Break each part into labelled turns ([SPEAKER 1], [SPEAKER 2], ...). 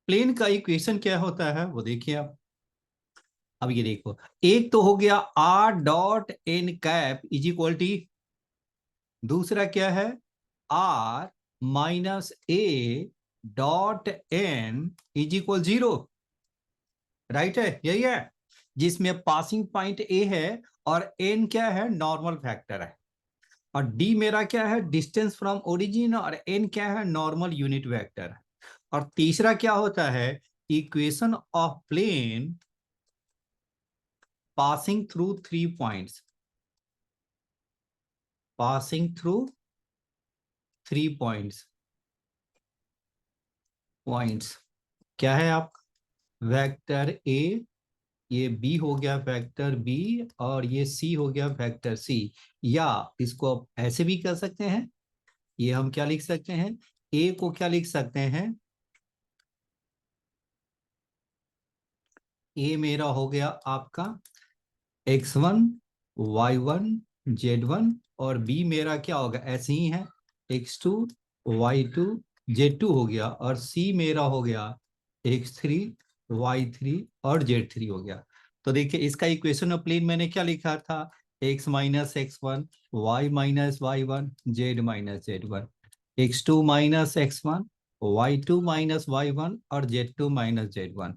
[SPEAKER 1] Plane का equation क्या होता है वो देखिए आप। अब ये देखो, एक तो हो गया R dot N cap is equal T, दूसरा क्या है R minus A dot N is equal 0। Right है, यही है, जिसमें पासिंग पॉइंट ए है और एन क्या है, नॉर्मल फैक्टर है, और डी मेरा क्या है, डिस्टेंस फ्रॉम ओरिजिन, और एन क्या है, नॉर्मल यूनिट वेक्टर है। और तीसरा क्या होता है, equation of plane passing through 3 points, passing through 3 points. Points क्या है आप, वेक्टर ए, ये बी हो गया वेक्टर बी, और ये सी हो गया वेक्टर सी। या इसको आप ऐसे भी कर सकते हैं, ये हम क्या लिख सकते हैं, ए को क्या लिख सकते हैं, ए मेरा हो गया आपका x1 y1 z1, और बी मेरा क्या होगा, ऐसे ही है, x2 y2 z2 हो गया, और सी मेरा हो गया x3 y3 और z3 हो गया। तो देखिए इसका इक्वेशन ऑफ प्लेन मैंने क्या लिखा था, x minus x1 y minus y1 z minus z1, x2 minus x1 y2 minus y1 और z2 minus z1,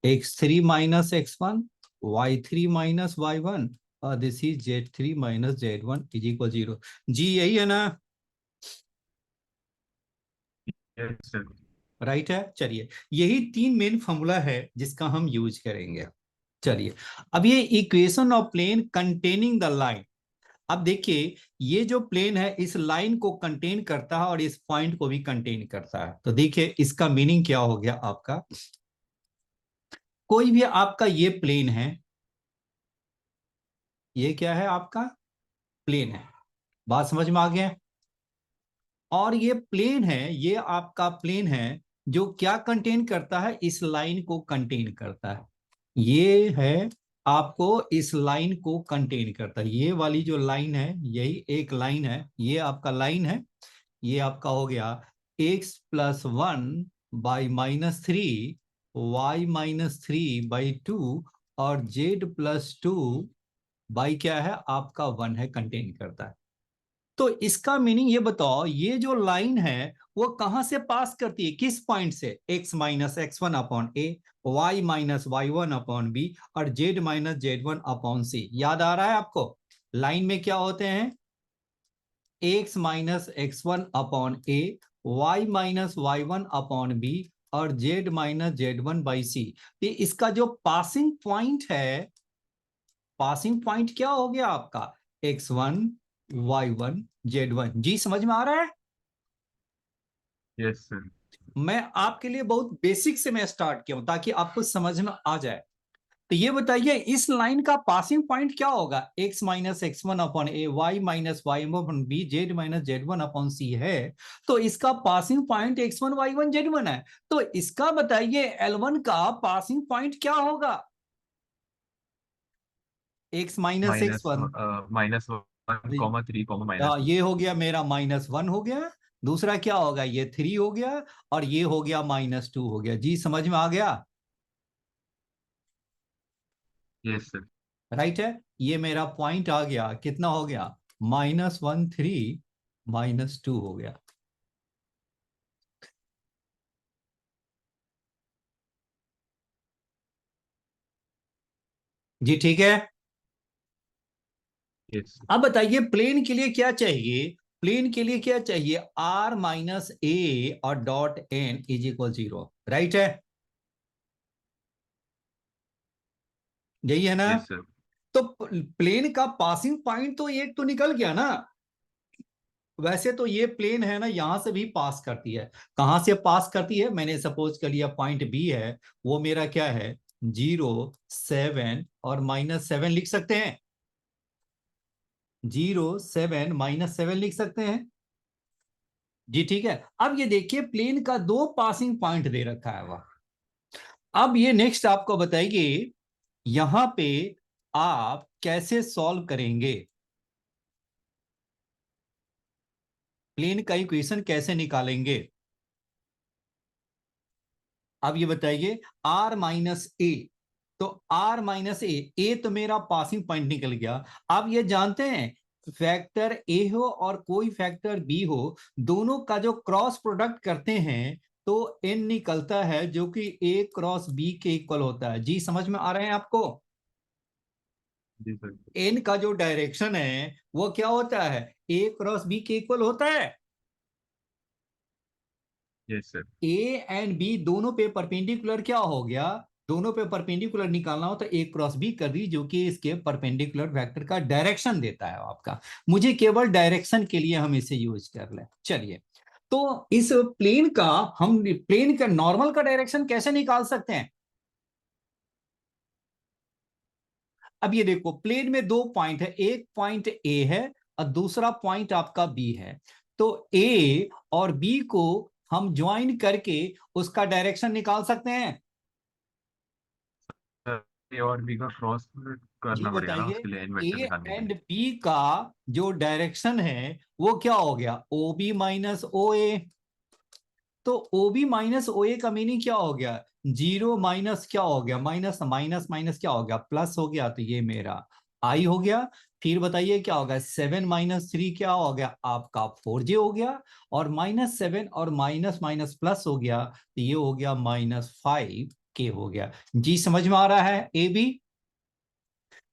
[SPEAKER 1] x3 minus x1 y3 minus y1, और this is z3 minus z1 is equal 0। जी यही है ना,
[SPEAKER 2] yes sir.
[SPEAKER 1] Right है। चलिए, यही 3 main formula है जिसका हम यूज करेंगे। चलिए, अब ये equation of plane containing the line. अब देखिए, ये जो प्लेन है इस लाइन को कंटेन करता है और इस पॉइंट को भी कंटेन करता है। तो देखिए इसका मीनिंग क्या हो गया आपका, कोई भी आपका ये प्लेन है, ये क्या है आपका प्लेन है, बात समझ में आ गया। और ये प्लेन है, ये आपका प्लेन है जो क्या कंटेन करता है, इस लाइन को कंटेन करता है। ये है आपको इस लाइन को कंटेन करता है, ये वाली जो लाइन है यही एक लाइन है, ये आपका लाइन है। ये आपका हो गया x+1/-3 y-3/2 और z+2 बाई क्या है आपका 1 है, कंटेन करता है। तो इसका मीनिंग ये बताओ, ये जो लाइन है वो कहां से पास करती है, किस पॉइंट से, x-x1/a, y-y1/b और z-z1/c। याद आ रहा है आपको, लाइन में क्या होते हैं, x-x1/a, y-y1/b और z-z1/c। तो इसका जो पासिंग पॉइंट है, पासिंग पॉइंट क्या हो गया आपका, x1 y1 z1। जी समझ में आ रहा है।
[SPEAKER 2] Yes sir.
[SPEAKER 1] मैं आपके लिए बहुत बेसिक से मैं स्टार्ट किया हूं ताकि आपको समझ में आ जाए। तो ये बताइए इस लाइन का पासिंग पॉइंट क्या होगा, x-x1/a, y-y1/b, z-z1/c है। तो इसका passing point x1 y1 z1 है। तो इसका बताइए L1 का पासिंग पॉइंट क्या होगा, x-x1।
[SPEAKER 2] -1, -1, 3, -1।
[SPEAKER 1] ये हो गया मेरा -1 हो गया, दूसरा क्या होगा, ये 3 हो गया, और ये हो गया -2 हो गया। जी समझ में आ गया,
[SPEAKER 2] यस सर।
[SPEAKER 1] राइट है। ये मेरा पॉइंट आ गया, कितना हो गया, -1 3 -2 हो गया। जी ठीक है।
[SPEAKER 2] यस।
[SPEAKER 1] अब बताइए प्लेन के लिए क्या चाहिए, प्लेन के लिए क्या चाहिए, r-a और dot n is equal 0। Right है, यही है ना।
[SPEAKER 2] Yes sir.
[SPEAKER 1] तो प्लेन का पासिंग पॉइंट तो एक तो निकल गया ना। वैसे तो ये प्लेन है ना, यहां से भी पास करती है, कहां से पास करती है, मैंने सपोज कर लिया पॉइंट बी है, वो मेरा क्या है 0 7 और -7 लिख सकते हैं, 0 7 -7 लिख सकते हैं। जी ठीक है। अब ये देखिए प्लेन का 2 पासिंग पॉइंट दे रखा है वह। अब ये नेक्स्ट आपको बताइए, यहां पे आप कैसे सॉल्व करेंगे, प्लेन का इक्वेशन कैसे निकालेंगे। अब ये बताइए r माइनस ए, तो r माइनस ए तो मेरा पासिंग पॉइंट निकल गया। अब ये जानते हैं फैक्टर ए हो और कोई फैक्टर बी हो, दोनों का जो क्रॉस प्रोडक्ट करते हैं तो n निकलता है जो कि a क्रॉस b के इक्वल होता है। जी समझ में आ रहे हैं आपको?
[SPEAKER 2] जी सर।
[SPEAKER 1] n का जो डायरेक्शन है वो क्या होता है, a क्रॉस b के इक्वल होता है।
[SPEAKER 2] Yes sir.
[SPEAKER 1] A and B दोनों पे परपेंडिकुलर क्या हो गया, दोनों पे परपेंडिकुलर निकालना हो तो ए क्रॉस बी कर दी, जो कि इसके परपेंडिकुलर वेक्टर का डायरेक्शन देता है आपका। मुझे केवल डायरेक्शन के लिए हम इसे यूज कर ले। चलिए, तो इस प्लेन का हम प्लेन का नॉर्मल का डायरेक्शन कैसे निकाल सकते हैं? अब ये देखो, प्लेन में दो पॉइंट है, एक पॉइंट ए है और दूसरा पॉइंट आपका बी है। तो ए और बी को हम ज्वाइन करके उसका डायरेक्शन निकाल सकते हैं।
[SPEAKER 2] ए और बी का क्रॉस
[SPEAKER 1] जी
[SPEAKER 2] करना पड़ेगा ना,
[SPEAKER 1] बताइए,
[SPEAKER 2] उसके लिए एन वेक्टर
[SPEAKER 1] ए
[SPEAKER 2] निकालने के
[SPEAKER 1] एंड
[SPEAKER 2] लिए।
[SPEAKER 1] बी का जो डायरेक्शन है वो क्या हो गया, ओ बी माइनस ओ ए। तो ओ बी माइनस ओ ए का मीनिंग क्या हो गया, जीरो माइनस क्या हो गया, माइनस माइनस माइनस क्या हो गया, प्लस हो गया। तो ये मेरा आई हो गया। फिर बताइए क्या होगा, 7 - 3 क्या हो गया आपका 4j हो गया। और -7 और माइनस माइनस प्लस हो गया, तो ये हो गया -5k हो गया। जी समझ में आ रहा है ए बी?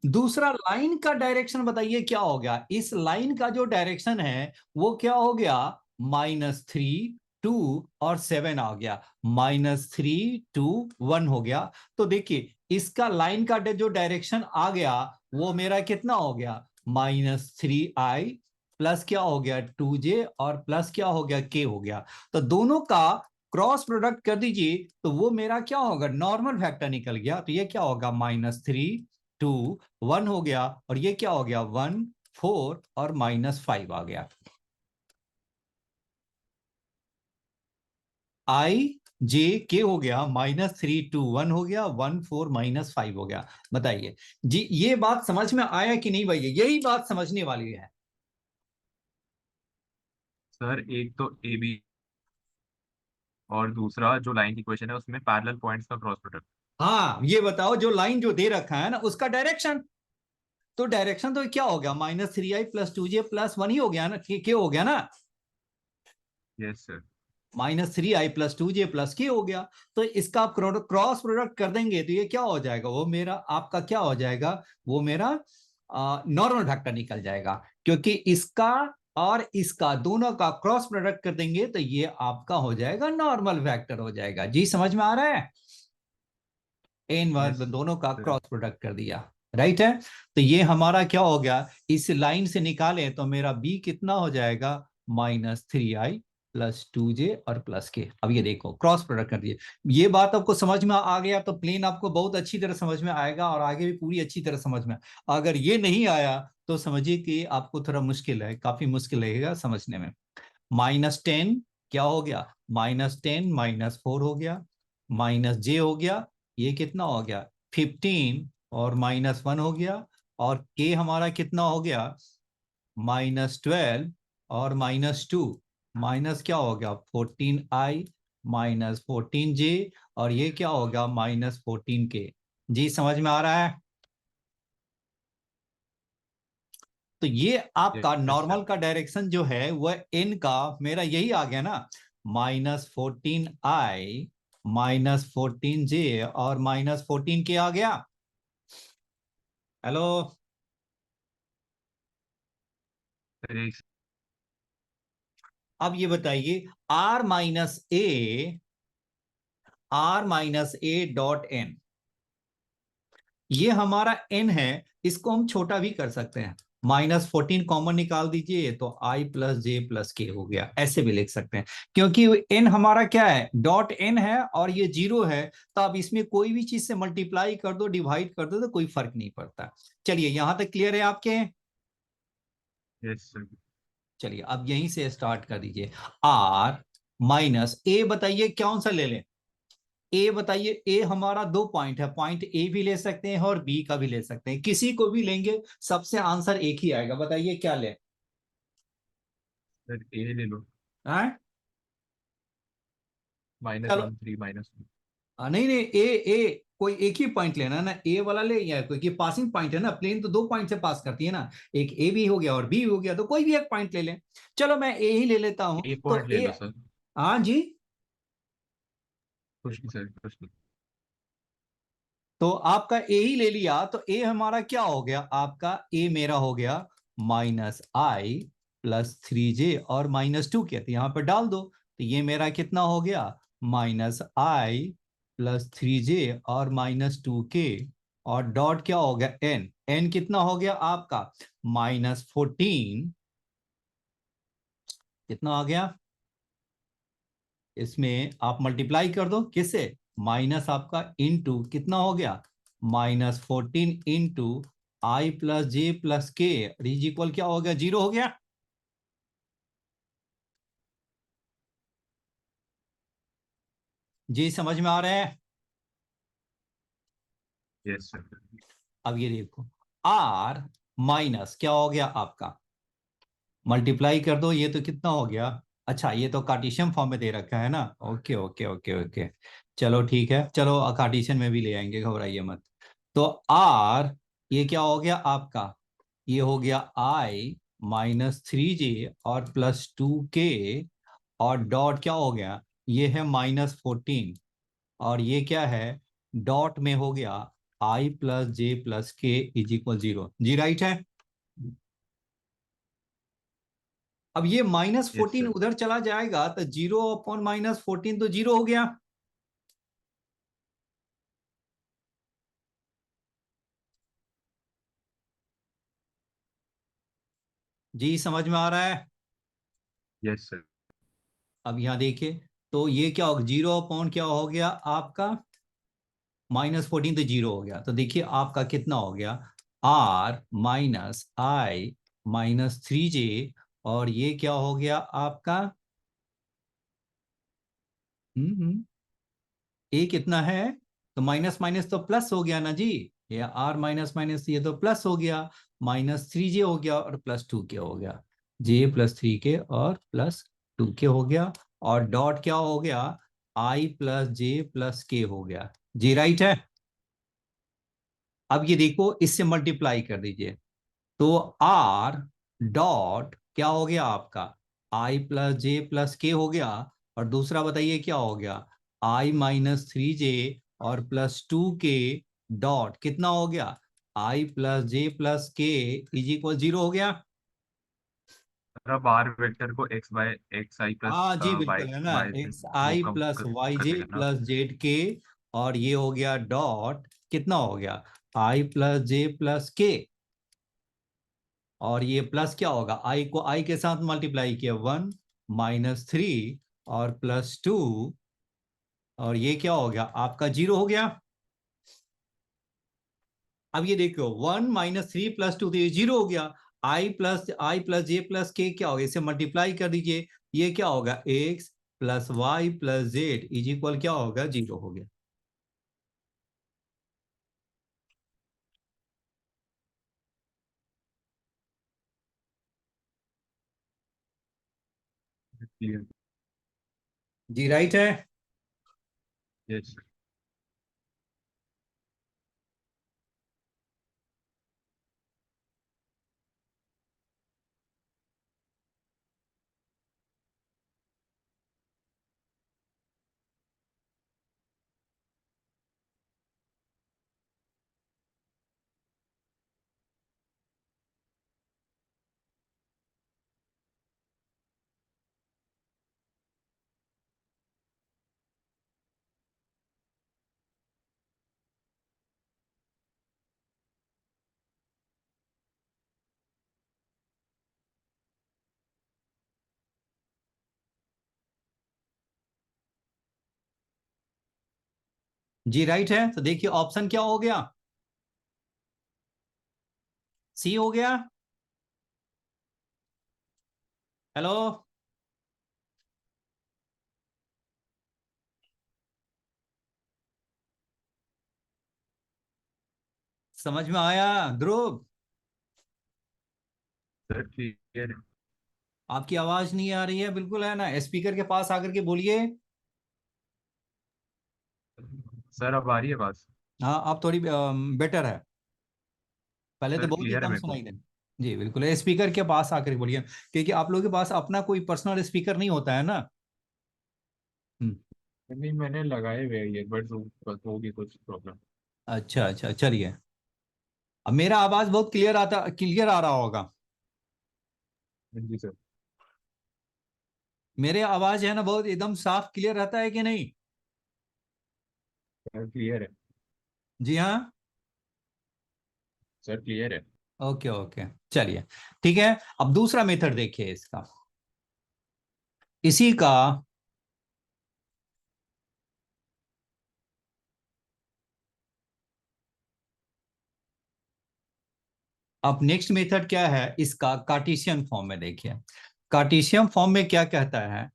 [SPEAKER 1] दूसरा लाइन का डायरेक्शन बताइए क्या हो गया, इस लाइन का जो डायरेक्शन है वो क्या हो गया, -3, 2 और 7 आ गया, -3, 2, 1 हो गया। तो देखिए इसका लाइन का जो डायरेक्शन आ गया वो मेरा कितना हो गया, -3i प्लस क्या हो गया 2j और प्लस क्या हो गया k हो गया। तो दोनों का क्रॉस प्रोडक्ट कर दीजिए तो वो मेरा क्या होगा, नॉर्मल फैक्टर निकल गया। तो ये क्या होगा, -3, 2, 1 हो गया। और ये क्या हो गया, 1, 4 और -5 आ गया। आई जे के हो गया, -3, 2, 1 हो गया, 1, 4, -5 हो गया। बताइए जी, ये बात समझ में आया कि नहीं भैया? यही बात समझने वाली है।
[SPEAKER 2] सर एक तो ए बी और दूसरा जो लाइन की क्वेश्चन है उसमें पैरेलल पॉइंट्स का क्रॉस प्रोडक्ट।
[SPEAKER 1] हाँ ये बताओ, जो लाइन जो दे रखा है ना उसका डायरेक्शन, तो डायरेक्शन तो क्या हो गया, -3i प्लस 2j प्लस 1 ही हो गया ना, के हो गया ना।
[SPEAKER 2] Yes sir.
[SPEAKER 1] -3i plus 2j plus के हो गया। तो इसका क्रॉस प्रोडक्ट कर देंगे तो ये क्या हो जाएगा, वो मेरा आपका क्या हो जाएगा, वो मेरा नॉर्मल फैक्टर निकल जाएगा। क्योंकि इसका और इसका दोनों का क्रॉस प्रोडक्ट कर देंगे तो ये आपका हो जाएगा नॉर्मल फैक्टर हो जाएगा। जी समझ में आ रहा है? इन
[SPEAKER 2] यस
[SPEAKER 1] दोनों का
[SPEAKER 2] सर।
[SPEAKER 1] क्रॉस प्रोडक्ट कर दिया, राइट है। तो ये हमारा क्या हो गया, इस लाइन से निकाले तो मेरा बी कितना हो जाएगा, -3i प्लस 2j और प्लस के। अब ये देखो क्रॉस प्रोडक्ट कर दिए। ये बात आपको समझ में आ गया तो प्लेन आपको बहुत अच्छी तरह समझ में आएगा और आगे भी पूरी अच्छी तरह समझ में। अगर ये नहीं आया तो समझिए कि आपको थोड़ा मुश्किल है, काफी मुश्किल लगेगा समझने में। -10 क्या हो गया, -10 -4 हो गया, -j हो गया, ये कितना हो गया 15 और -1 हो गया। और k हमारा कितना हो गया, -12 और -2, माइनस क्या हो गया 14i -14j और ये क्या हो गया -14k। जी समझ में आ रहा है? तो ये आपका
[SPEAKER 2] यस सर।
[SPEAKER 1] नॉर्मल का डायरेक्शन जो है वह n का मेरा यही आ गया ना, -14i -14j और -14k आ गया। हेलो,
[SPEAKER 2] सर एक
[SPEAKER 1] अब ये बताइए r - a ये हमारा n है, इसको हम छोटा भी कर सकते हैं। -14 कॉमन निकाल दीजिए तो i प्लस जे प्लस के हो गया, ऐसे भी लिख सकते हैं। क्योंकि n हमारा क्या है, डॉट n है और ये 0 है, तो आप इसमें कोई भी चीज से मल्टीप्लाई कर दो, डिवाइड कर दो, तो कोई फर्क नहीं पड़ता। चलिए यहां तक क्लियर है आपके?
[SPEAKER 2] Yes sir.
[SPEAKER 1] चलिए अब यहीं से स्टार्ट कर दीजिए। r - बताइए कौन सा ले लें? ए बताइए, ए हमारा दो पॉइंट है, पॉइंट ए भी ले सकते हैं और बी का भी ले सकते हैं, किसी को भी लेंगे सबसे आंसर एक ही आएगा। बताइए क्या ले?
[SPEAKER 2] सर ए ले लो।
[SPEAKER 1] हैं? चलो
[SPEAKER 2] -1 3 -2।
[SPEAKER 1] नहीं नहीं, ए कोई एक ही पॉइंट लेना ना, ए वाला ले, या क्योंकि पासिंग पॉइंट है ना, प्लेन तो दो पॉइंट से पास करती है ना, एक ए भी हो गया और बी हो गया, तो कोई भी एक पॉइंट ले लें। चलो मैं ए ही ले लेता हूं,
[SPEAKER 2] ए
[SPEAKER 1] तो
[SPEAKER 2] पॉइंट ले
[SPEAKER 1] ए।
[SPEAKER 2] लो सर।
[SPEAKER 1] हाँ जी।
[SPEAKER 2] कुछ नहीं सर, कुछ नहीं।
[SPEAKER 1] तो आपका ए ही ले लिया, तो ए हमारा क्या हो गया, आपका ए मेरा हो गया -i+3j और -2 के, तो यहां पर डाल दो, तो ये मेरा कितना हो गया, -i+3j और -2k, और डॉट क्या हो गया, एन, एन कितना हो गया आपका -14, कितना आ गया, इसमें आप मल्टीप्लाई कर दो किससे, माइनस आपका इनटू कितना हो गया, -14 इंटू i+j+k इज इक्वल क्या हो गया, 0 हो गया। जी समझ में आ रहा है।
[SPEAKER 2] Yes sir.
[SPEAKER 1] अब ये देखो, r माइनस क्या हो गया आपका, मल्टीप्लाई कर दो, ये तो कितना हो गया, अच्छा ये तो कार्टेशियन फॉर्म में दे रखा है ना, ओके ओके ओके ओके, चलो ठीक है, चलो कार्टेशियन में भी ले आएंगे, घबराइए मत। तो r, ये क्या हो गया आपका, ये हो गया i-3j और +2k, और डॉट क्या हो गया, ये है -14, और ये क्या है, डॉट में हो गया i+j+k is equal 0, ji right है। अब ये
[SPEAKER 2] यस
[SPEAKER 1] -14
[SPEAKER 2] सर।
[SPEAKER 1] उधर चला जाएगा, तो 0/-14 तो 0 हो गया। जी समझ में आ रहा है।
[SPEAKER 2] Yes sir.
[SPEAKER 1] अब यहां देखिए, तो ये क्या होगा, 0 क्या हो गया आपका, -14 तो 0 हो गया, तो देखिए आपका कितना हो गया, r-i-3j, और ये क्या हो गया आपका, ए कितना है, तो माइनस माइनस तो प्लस हो गया ना जी, ये आर माइनस माइनस ये तो प्लस हो गया, -3j हो गया और +2k हो गया, j+3k और +2k हो गया, और डॉट क्या हो गया, i+j+k हो गया, जी राइट है। अब ये देखो, इससे मल्टीप्लाई कर दीजिए, तो आर डॉट क्या हो गया आपका, i+j+k हो गया, और दूसरा बताइए क्या हो गया, i-3j और +2k, डॉट कितना हो गया, i+j+k इज इक्वल 0 हो गया।
[SPEAKER 2] सर अब आर वेक्टर को एक्स बाय एक्स आई प्लस
[SPEAKER 1] हाँ जी
[SPEAKER 2] वाई
[SPEAKER 1] बिल्कुल है ना,
[SPEAKER 2] वाई
[SPEAKER 1] एक्स
[SPEAKER 2] वो
[SPEAKER 1] आई
[SPEAKER 2] कम
[SPEAKER 1] प्लस वाई
[SPEAKER 2] कर
[SPEAKER 1] जे
[SPEAKER 2] देगा ना।
[SPEAKER 1] प्लस जेड के, और ये हो गया डॉट कितना हो गया, i+j+k, और ये प्लस क्या होगा, आई को आई के साथ मल्टीप्लाई किया, 1-3 और +2, और ये क्या हो गया आपका 0 हो गया। अब ये देखो, 1-3 + 2, तो ये 0 हो गया, i+j+k क्या होगा, इसे मल्टीप्लाई कर दीजिए, ये क्या होगा, x+y+z इज इक्वल क्या होगा, 0 हो गया। जी राइट है।
[SPEAKER 2] यस।
[SPEAKER 1] जी राइट है, तो देखिए ऑप्शन क्या हो गया, सी हो गया। हेलो, समझ में आया ध्रुव,
[SPEAKER 2] सर क्लियर है।
[SPEAKER 1] आपकी आवाज नहीं आ रही है बिल्कुल, है ना, स्पीकर के पास आकर के बोलिए।
[SPEAKER 2] सर अब आ रही है बात?
[SPEAKER 1] हाँ अब थोड़ी बेटर है, पहले तो
[SPEAKER 2] सर
[SPEAKER 1] बहुत ही
[SPEAKER 2] क्लियर है
[SPEAKER 1] कम
[SPEAKER 2] मेरे को?
[SPEAKER 1] सुनाई दे। जी बिल्कुल, स्पीकर के पास आकर बोलिए, क्योंकि आप लोगों के पास अपना कोई पर्सनल स्पीकर नहीं होता है ना। हम्म,
[SPEAKER 2] नहीं, मैंने लगाए हुए ईयरबड्स, बस होगी कुछ प्रॉब्लम।
[SPEAKER 1] अच्छा अच्छा, चलिए। अब मेरा आवाज बहुत क्लियर आ रहा होगा।
[SPEAKER 2] जी सर।
[SPEAKER 1] मेरे आवाज है ना बहुत एकदम साफ क्लियर रहता है कि नहीं?
[SPEAKER 2] सर क्लियर है।
[SPEAKER 1] जी हाँ।
[SPEAKER 2] सर क्लियर है।
[SPEAKER 1] ओके ओके, चलिए ठीक है। अब दूसरा मेथड देखिए इसका, इसी का अब नेक्स्ट मेथड क्या है, इसका कार्टेशियन फॉर्म में देखिए। कार्टेशियन फॉर्म में क्या कहता है,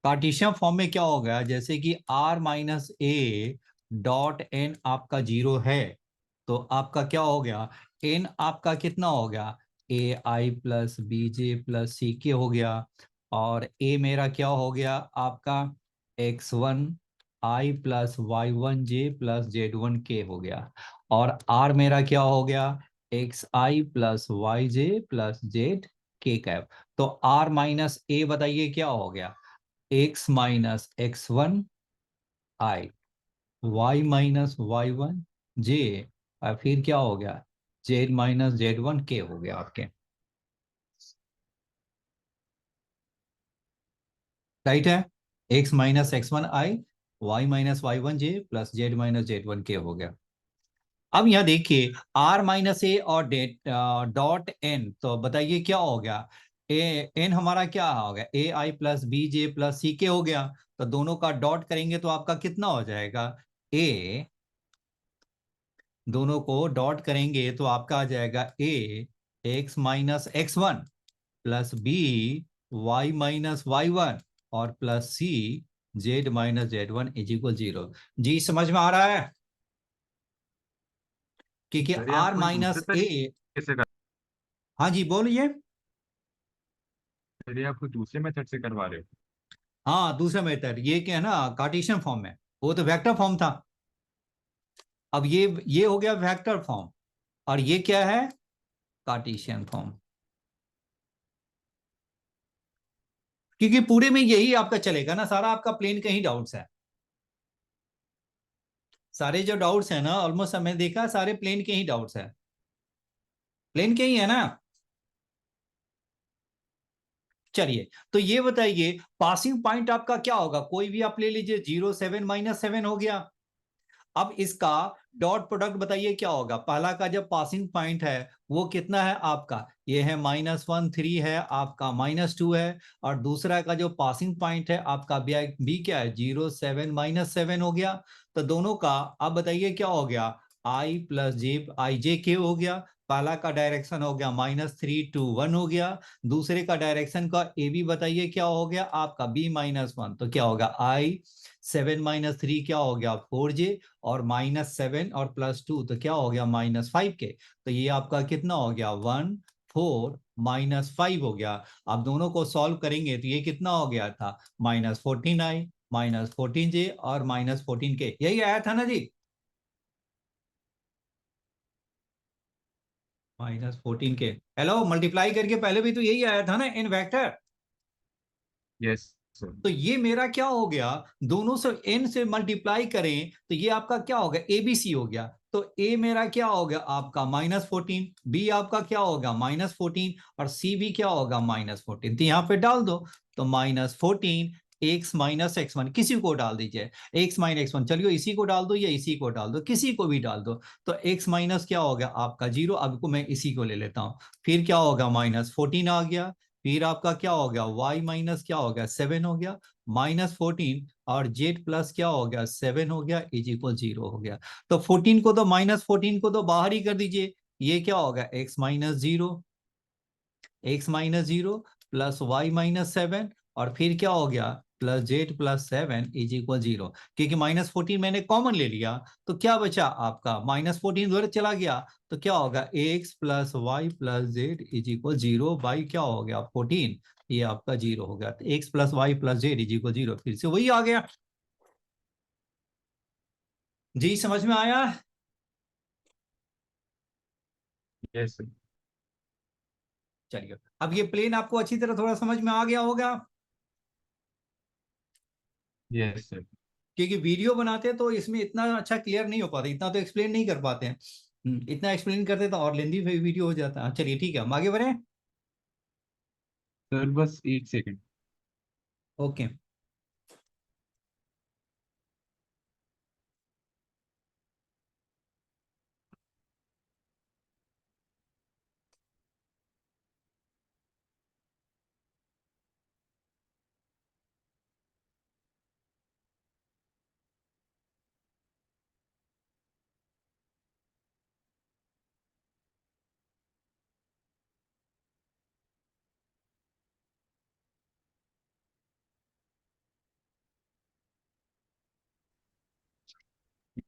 [SPEAKER 1] कार्टेशियन फॉर्म में क्या हो गया, जैसे कि r minus A dot N आपका जीरो है, तो आपका क्या हो गया, एन आपका कितना हो गया, ए आई प्लस बी जे प्लस सी के हो गया, और ए मेरा क्या हो गया आपका, एक्स वन आई plus Y one J plus Z one के हो गया, और आर मेरा क्या हो गया, एक्स आई प्लस वाई जे प्लस जेड के कैप। तो आर माइनस ए बताइए क्या हो गया, x minus X one I, Y minus Y one जे, और फिर क्या हो गया, जेड माइनस जेड वन के हो गया आपके। राइट है, x minus X one I, Y minus Y one J plus Z minus Z one के हो गया। अब यहाँ देखिए आर माइनस ए और डेट डॉट एन, तो बताइए क्या हो गया, ए एन हमारा क्या हो गया, ए आई प्लस बी जे प्लस सी के हो गया, तो दोनों का डॉट करेंगे तो आपका कितना हो जाएगा, ए, दोनों को डॉट करेंगे तो आपका आ जाएगा A X minus X one plus B Y minus Y one और plus C Z minus Z one is equal zero. जी समझ में आ रहा है, क्योंकि
[SPEAKER 2] सर ये आप
[SPEAKER 1] आर
[SPEAKER 2] कोई दूसरे
[SPEAKER 1] माइनस ए,
[SPEAKER 2] तरीके से कर
[SPEAKER 1] हाँ जी बोलिए।
[SPEAKER 2] सर ये आप कोई दूसरे मेथड से करवा रहे हो?
[SPEAKER 1] हाँ दूसरा मेथड ये क्या है ना, कार्टेशियन फॉर्म में, वो तो वेक्टर फॉर्म था, अब ये हो गया वेक्टर फॉर्म, और ये क्या है, कार्टेशियन फॉर्म। क्योंकि पूरे में यही आपका चलेगा ना, सारा आपका प्लेन का ही डाउट्स है, सारे जो डाउट्स है ना ऑलमोस्ट हमने देखा सारे प्लेन के ही डाउट्स है, प्लेन के ही है ना। चलिए तो ये बताइए पासिंग पॉइंट आपका क्या होगा, कोई भी आप ले लीजिए, 0 7 - 7 हो गया। अब इसका डॉट प्रोडक्ट बताइए क्या होगा, पहला का जब पासिंग पॉइंट है वो कितना है आपका, ये है -1 3 है आपका, -2 है, और दूसरा का जो पासिंग पॉइंट है आपका बी क्या है, 0 7 - 7 हो गया। तो दोनों का अब बताइए क्या हो गया, आई प्लस जे आई जे के हो गया, पहला का डायरेक्शन हो गया -3 - 1 हो गया, दूसरे का डायरेक्शन का ए बी बताइए क्या हो गया आपका, B-1, तो क्या होगा आई 7 - 3 क्या हो गया 4J, और -7 और +2 तो क्या हो गया -5 के, तो ये आपका कितना हो गया 1 4 -5 हो गया। आप दोनों को सॉल्व करेंगे तो ये कितना हो गया था, -14i -14J और -14K, यही आया था ना जी, -14K। हेलो, मल्टीप्लाई करके पहले भी तो यही आया था ना इन वेक्टर।
[SPEAKER 2] Yes sir.
[SPEAKER 1] तो ये मेरा क्या हो गया, दोनों से एन से मल्टीप्लाई करें तो ये आपका क्या होगा, एबीसी हो गया। तो ए मेरा क्या हो गया आपका -14, बी आपका क्या होगा -14, और सी भी क्या होगा -14, तो यहाँ पे डाल दो, तो -14 एक्स माइनस एक्स वन, किसी को डाल दीजिए, एक्स माइनस एक्स वन, चलिए इसी को डाल दो या इसी को डाल दो, किसी को भी डाल दो, तो एक्स माइनस क्या हो गया आपका 0, अब को मैं इसी को ले लेता हूँ, फिर क्या होगा -14 आ गया, फिर आपका क्या हो गया y माइनस क्या हो गया 7 हो गया, -14 और z प्लस क्या हो गया 7 हो गया इज इक्वल 0 हो गया। तो 14 को तो -14 को तो बाहर ही कर दीजिए, ये क्या होगा x-0 प्लस y-7, और फिर क्या हो गया प्लस z+7 इज इक्वल 0, क्योंकि -14 मैंने कॉमन ले लिया, तो क्या बचा आपका -14 उधर चला गया, तो क्या होगा x plus Y plus Z is equal 0 by क्या हो गया 14, ये आपका 0 हो गया। तो X plus Y plus Z is equal 0, फिर से वही आ गया। जी समझ में आया?
[SPEAKER 2] Yes sir.
[SPEAKER 1] चलिए, अब ये प्लेन आपको अच्छी तरह थोड़ा समझ में आ गया होगा,
[SPEAKER 2] यस सर।
[SPEAKER 1] क्योंकि वीडियो बनाते हैं तो इसमें इतना अच्छा क्लियर नहीं हो पाता, इतना तो एक्सप्लेन नहीं कर पाते हैं। इतना एक्सप्लेन करते तो और लेंदी वीडियो हो जाता है। चलिए ठीक है, हम आगे बढ़े।
[SPEAKER 2] सर बस एक second.
[SPEAKER 1] Okay.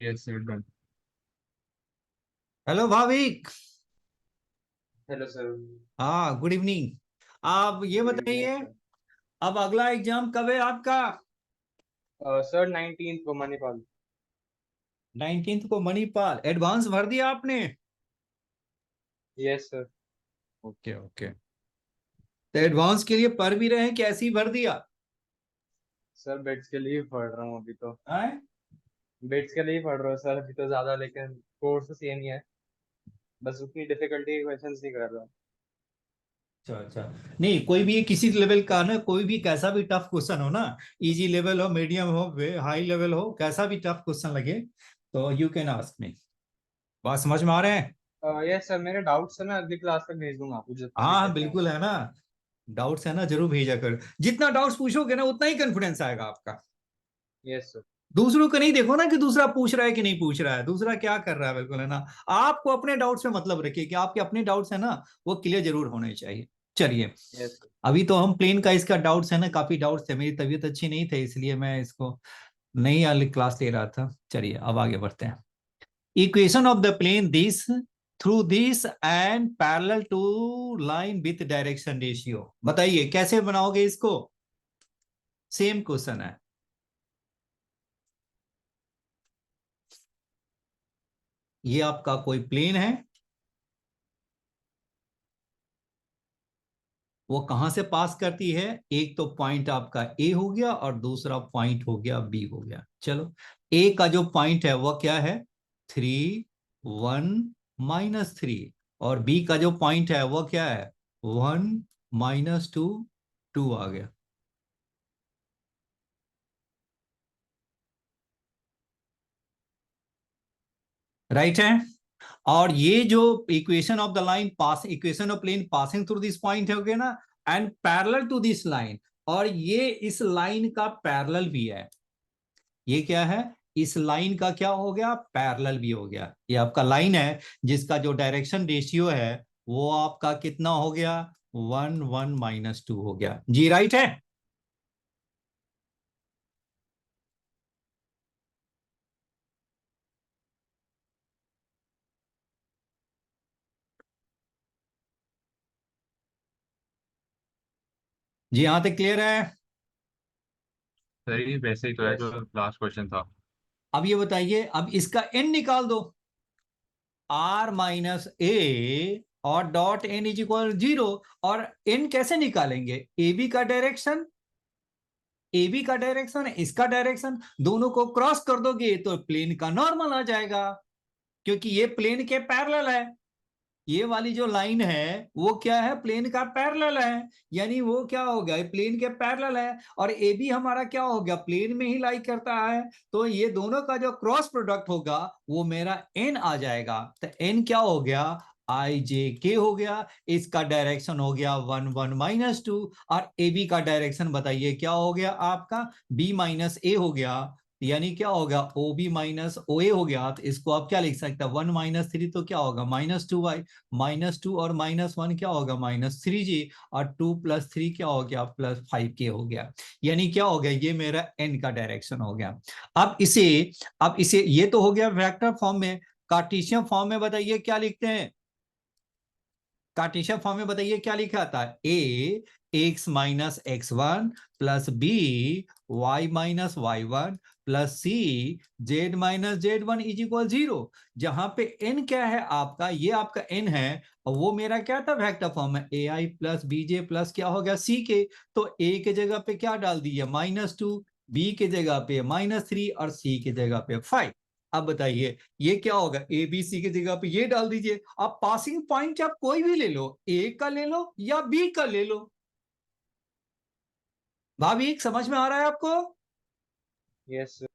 [SPEAKER 2] Yes sir done.
[SPEAKER 1] Hello Bhavik.
[SPEAKER 3] Hello sir.
[SPEAKER 1] हाँ, गुड इवनिंग। आप ये
[SPEAKER 3] गुड इवनिंग
[SPEAKER 1] बताइए,
[SPEAKER 3] सर।
[SPEAKER 1] अब अगला एग्जाम कब है आपका?
[SPEAKER 3] सर 19th को मणिपाल।
[SPEAKER 1] 19th को मणिपाल। एडवांस भर दिया आपने?
[SPEAKER 3] Yes sir.
[SPEAKER 1] Okay okay. तो एडवांस के लिए पढ़ भी रहे हैं कि ऐसे ही भर दिया?
[SPEAKER 3] सर बेट्स के लिए ही पढ़ रहा हूँ अभी तो।
[SPEAKER 1] हैं?
[SPEAKER 3] बेट्स के लिए ही पढ़ रहा हूँ सर अभी तो ज्यादा, लेकिन कोर्स तो सेम ही है, बस उतनी डिफिकल्टी के क्वेश्चंस नहीं कर रहा।
[SPEAKER 1] अच्छा अच्छा। नहीं, कोई भी किसी लेवल का ना, कोई भी कैसा भी टफ क्वेश्चन हो ना, इजी लेवल हो, मीडियम हो, हाई लेवल हो, कैसा भी टफ क्वेश्चन लगे तो यू कैन आस्क मी। बात समझ में आ रहे हैं?
[SPEAKER 3] यस सर, मेरे डाउट्स है मैं अगली क्लास तक भेज दूंगा आपको जितने भी
[SPEAKER 1] हाँ हाँ,
[SPEAKER 3] बचे हैं।
[SPEAKER 1] बिल्कुल है ना। डाउट्स है ना, जरूर भेजा कर। जितना डाउट्स पूछोगे ना उतना ही कॉन्फिडेंस आएगा आपका।
[SPEAKER 3] Yes sir.
[SPEAKER 1] दूसरों को नहीं देखो ना कि दूसरा पूछ रहा है कि नहीं पूछ रहा है, दूसरा क्या कर रहा है, बिल्कुल है ना। आपको अपने डाउट्स में मतलब रखिए कि आपके अपने डाउट्स है ना, वो क्लियर जरूर होने चाहिए। चलिए,
[SPEAKER 3] यस सर।
[SPEAKER 1] अभी तो हम प्लेन का इसका डाउट्स है ना, काफी डाउट्स थे, मेरी तबीयत अच्छी नहीं थी इसलिए मैं इसको नहीं वाली क्लास ले रहा था। चलिए अब आगे बढ़ते हैं। Equation of the plane this through this and parallel to line with direction ratio, बताइए कैसे बनाओगे इसको? सेम क्वेश्चन है। ये आपका कोई प्लेन है, वो कहां से पास करती है? एक तो पॉइंट आपका ए हो गया और दूसरा पॉइंट हो गया बी हो गया। चलो, ए का जो पॉइंट है वो क्या है? 3 1 -3। और बी का जो पॉइंट है वो क्या है? 1 -2 2 आ गया। राइट है। और ये जो equation of the line pass, equation of plane passing through this point हो गया ना, and parallel to this line, और ये इस लाइन का पैरेलल भी है। ये क्या है? इस लाइन का क्या हो गया? पैरेलल भी हो गया। ये आपका लाइन है जिसका जो डायरेक्शन रेशियो है वो आपका कितना हो गया? 1 1 -2 हो गया जी। राइट है। जी, यहां तक क्लियर है?
[SPEAKER 2] सर ये वैसे ही तो है
[SPEAKER 3] यस
[SPEAKER 2] जो
[SPEAKER 3] सर।
[SPEAKER 2] लास्ट क्वेश्चन था।
[SPEAKER 1] अब ये बताइए, अब इसका एन निकाल दो। R - A और डॉट एन इज इक्वल 0। और एन कैसे निकालेंगे? ए बी का डायरेक्शन, ए बी का डायरेक्शन, इसका डायरेक्शन, दोनों को क्रॉस कर दोगे तो प्लेन का नॉर्मल आ जाएगा, क्योंकि ये प्लेन के पैरेलल है। ये वाली जो लाइन है वो क्या है? प्लेन का पैरेलल है। यानी वो क्या हो गया? प्लेन के पैरेलल है। और ए बी हमारा क्या हो गया? प्लेन में ही लाई करता है। तो ये दोनों का जो क्रॉस प्रोडक्ट होगा वो मेरा एन आ जाएगा। तो एन क्या हो गया? आई जे के हो गया। इसका डायरेक्शन हो गया 1 1 -2। और ए बी का डायरेक्शन बताइए क्या हो गया आपका? B - A हो गया। यानी क्या होगा? ओ बी माइनस ओ ए हो गया। तो इसको आप क्या लिख सकते हैं? 1 - 3 तो क्या होगा? -2y। -2 और -1 क्या होगा? -3g। और 2 + 3 क्या हो गया? +5k हो गया। यानी क्या हो गया? ये मेरा n का डायरेक्शन हो गया। अब इसे ये तो हो गया वेक्टर फॉर्म में। कार्टेशियन फॉर्म में बताइए क्या लिखते हैं? कार्टेशियन फॉर्म में बताइए क्या लिखा था? ए x minus x1 plus b y minus y1 plus c z minus z1 is equal 0। जहां पे n क्या है आपका, ये आपका n है और वो मेरा क्या था, वेक्टर फॉर्म है ai प्लस bj प्लस क्या हो गया ck। तो a के जगह पे क्या डाल दीजिए -2, b के जगह पे -3 और c के जगह पे 5। अब बताइए ये क्या होगा, ए बी सी की जगह पे ये डाल दीजिए। आप पासिंग पॉइंट आप कोई भी ले लो, ए का ले लो या बी का ले लो। भाभी समझ में आ रहा है आपको?
[SPEAKER 3] Yes sir.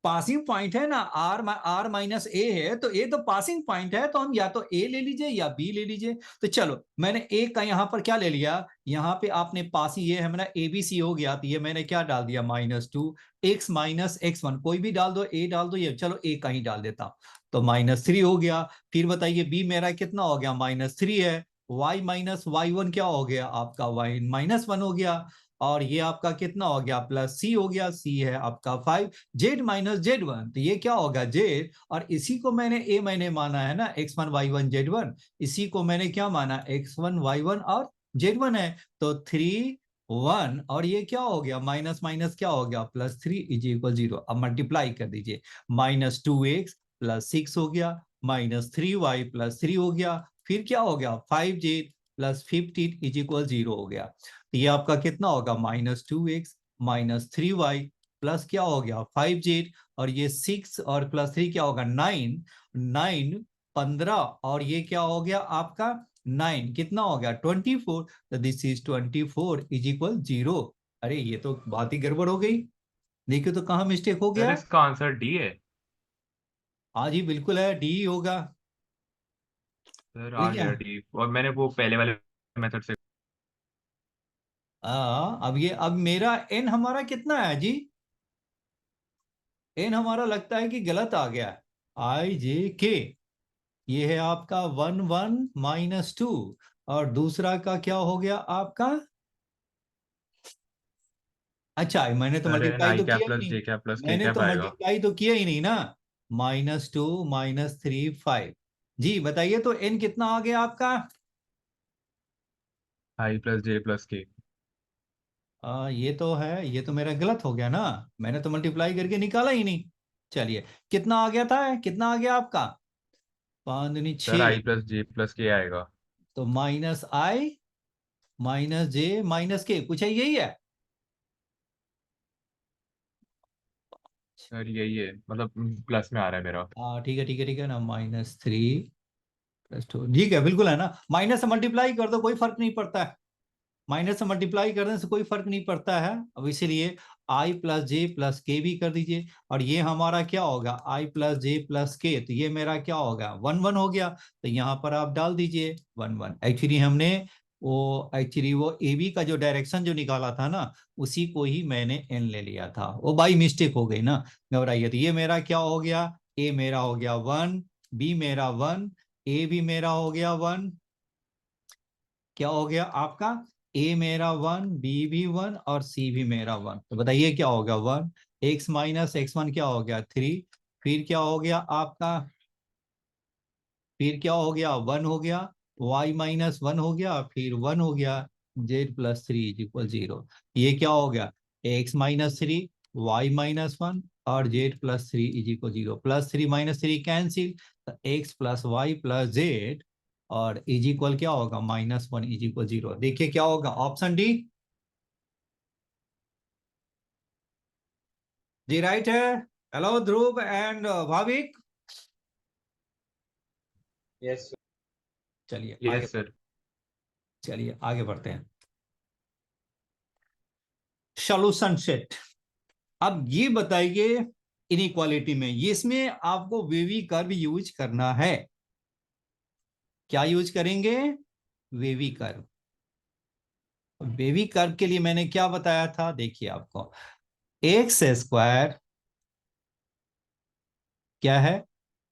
[SPEAKER 1] पासिंग पॉइंट है ना, आर माइनस ए है तो ए तो पासिंग पॉइंट है, तो हम या तो ए ले लीजिए या बी ले लीजिए। तो चलो मैंने ए का यहां पर क्या ले लिया, यहां पे आपने पासिंग ये है मेरा ए बी सी हो गया, तो ये मैंने क्या डाल दिया -2 x माइनस x1, कोई भी डाल दो, ए डाल दो, ये चलो ए का ही डाल देता हूं, तो -3 हो गया। फिर बताइए बी मेरा कितना हो गया, -3 है। y माइनस y1 क्या हो गया आपका, y -1 हो गया। और ये आपका कितना हो गया, प्लस सी हो गया, सी है आपका 5, जेड माइनस z1, तो ये क्या होगा जेड, और इसी को मैंने माना है ना x1 y1 z1, इसी को मैंने क्या माना x1 y1 और z1 है। तो 3 1 और ये क्या हो गया, माइनस माइनस क्या हो गया, +3 इज इक्वल 0। अब मल्टीप्लाई कर दीजिए, -2x प्लस 6 हो गया, -3y प्लस 3 हो गया, फिर क्या हो गया 5z प्लस 15 इज इक्वल 0 हो गया। तो ये आपका कितना होगा, -2x -3y प्लस क्या हो गया 5z, और ये 6 और प्लस 3 क्या होगा 9, 9 15 और ये क्या हो गया आपका 9 कितना हो गया 24, तो दिस इज 24 इज इक्वल 0। अरे ये तो बात ही गड़बड़ हो गई, देखिए तो कहाँ मिस्टेक हो
[SPEAKER 2] सर
[SPEAKER 1] गया।
[SPEAKER 2] इसका आंसर डी है।
[SPEAKER 1] हाँ जी बिल्कुल है, डी होगा।
[SPEAKER 2] सर आ
[SPEAKER 1] ठीक है,
[SPEAKER 2] गया डी, और मैंने वो पहले वाले मेथड से।
[SPEAKER 1] अब ये अब मेरा एन हमारा कितना है जी, एन हमारा लगता है कि गलत आ गया, आई जे के, ये है आपका 1 1 -2, और दूसरा का क्या हो गया आपका, अच्छा मैंने तो
[SPEAKER 2] सर एन
[SPEAKER 1] मल्टीप्लाई
[SPEAKER 2] आई
[SPEAKER 1] तो
[SPEAKER 2] क्या
[SPEAKER 1] किया ही
[SPEAKER 2] प्लस
[SPEAKER 1] नहीं,
[SPEAKER 2] जे क्या प्लस के
[SPEAKER 1] मैंने तो
[SPEAKER 2] कैप आएगा।
[SPEAKER 1] मल्टीप्लाई तो किया ही नहीं ना, -2 -3 5। जी बताइए तो एन कितना आ गया आपका,
[SPEAKER 2] आई प्लस जे प्लस के।
[SPEAKER 1] ये तो है, ये तो मेरा गलत हो गया ना, मैंने तो मल्टीप्लाई करके निकाला ही नहीं। चलिए कितना आ गया था, कितना आ गया आपका, 5 दूनी
[SPEAKER 2] सर
[SPEAKER 1] 6,
[SPEAKER 2] आई प्लस जे प्लस के आएगा।
[SPEAKER 1] तो -i -j -k पूछा यही है।
[SPEAKER 2] सर यही है, मतलब प्लस में आ रहा है मेरा।
[SPEAKER 1] ठीक है ठीक है ठीक है ना, -3 +2 ठीक है बिल्कुल है ना, माइनस से मल्टीप्लाई कर दो कोई फर्क नहीं पड़ता है, माइनस से मल्टीप्लाई करने से कोई फर्क नहीं पड़ता है। अब इसीलिए i प्लस जे प्लस के भी कर दीजिए, और ये हमारा क्या होगा i प्लस जे प्लस के, तो ये मेरा क्या होगा 1 1 हो गया, तो यहाँ पर आप डाल दीजिए 1 1। एक्चुअली वो ए बी का जो डायरेक्शन जो निकाला था ना, उसी को ही मैंने एन ले लिया था, वो बाई मिस्टेक हो गई ना, घबराइए। तो ये मेरा क्या हो गया, ए मेरा हो गया 1, बी मेरा 1, ए भी मेरा हो गया 1, क्या हो गया आपका, ए मेरा 1, बी भी 1 और सी भी मेरा 1। तो बताइए क्या होगा 1, x माइनस x1 क्या हो गया 3, फिर क्या हो गया आपका, फिर क्या हो गया 1 हो गया, y माइनस 1 हो गया, फिर 1 हो गया, z प्लस 3 इज इक्वल 0। ये क्या हो गया x माइनस 3, y माइनस 1 और z plus 3 is equal 0, +3 -3 cancel, तो x plus Y plus Z और इज इक्वल क्या होगा -1 इज इक्वल 0। देखिए क्या होगा ऑप्शन डी जी राइट है। Hello Dhruv and Bhavik,
[SPEAKER 3] yes sir.
[SPEAKER 1] चलिए आगे,
[SPEAKER 2] यस सर।
[SPEAKER 1] चलिए आगे बढ़ते हैं। सॉल्यूशन सेट, अब ये बताइए इनइक्वालिटी में, ये इसमें आपको वेवी कर्व यूज करना है, क्या यूज करेंगे, वेवी कर्व। वेवी कर्व के लिए मैंने क्या बताया था, देखिए आपको एक्स स्क्वायर क्या है,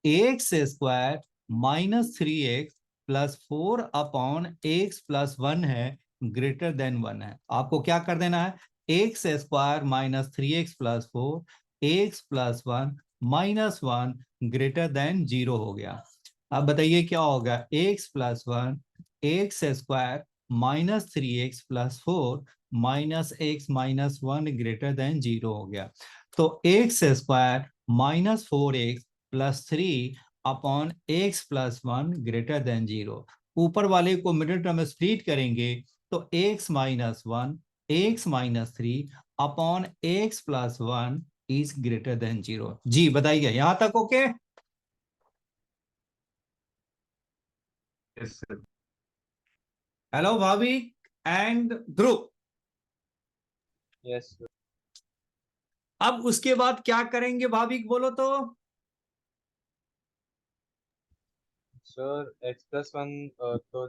[SPEAKER 1] x square -3x plus 4/x+1 है, ग्रेटर देन 1 है। आपको क्या कर देना है, x square -3x plus 4 x+1 -1 greater than 0 हो गया। अब बताइए क्या होगा, x+1 x square -3x+4 -x-1 greater than 0 हो गया। तो x² -4x+3 upon x+1 greater than 0। ऊपर वाले को मिडिल टर्म में स्प्लिट करेंगे तो x-3 upon x+1 is greater than 0। जी बताइए, यहां तक ओके?
[SPEAKER 2] Yes sir.
[SPEAKER 1] हेलो भाभी एंड ध्रुव।
[SPEAKER 3] यस
[SPEAKER 1] अब उसके बाद क्या करेंगे भाभी, बोलो तो।
[SPEAKER 3] सर, x+1 तो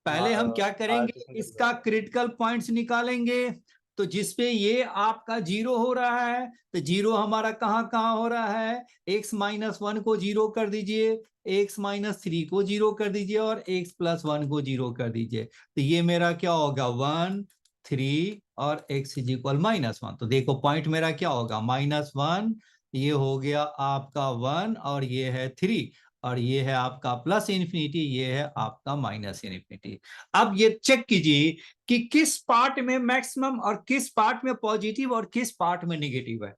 [SPEAKER 1] पहले हम क्या
[SPEAKER 3] आर
[SPEAKER 1] करेंगे,
[SPEAKER 3] किस में चल
[SPEAKER 1] इसका
[SPEAKER 3] जाएगा?
[SPEAKER 1] क्रिटिकल पॉइंट्स निकालेंगे। तो जिसपे ये आपका 0 हो रहा है, तो 0 हमारा कहाँ कहाँ हो रहा है, x-1 को 0 कर दीजिए, x-3 को 0 कर दीजिए और x+1 को 0 कर दीजिए। तो ये मेरा क्या होगा, 1 3 और x इज इक्वल -1। तो देखो पॉइंट मेरा क्या होगा, -1, ये हो गया आपका 1 और ये है 3, और ये है आपका +∞, ये है आपका -∞। अब ये चेक कीजिए कि किस पार्ट में मैक्सिमम और किस पार्ट में पॉजिटिव और किस पार्ट में नेगेटिव है।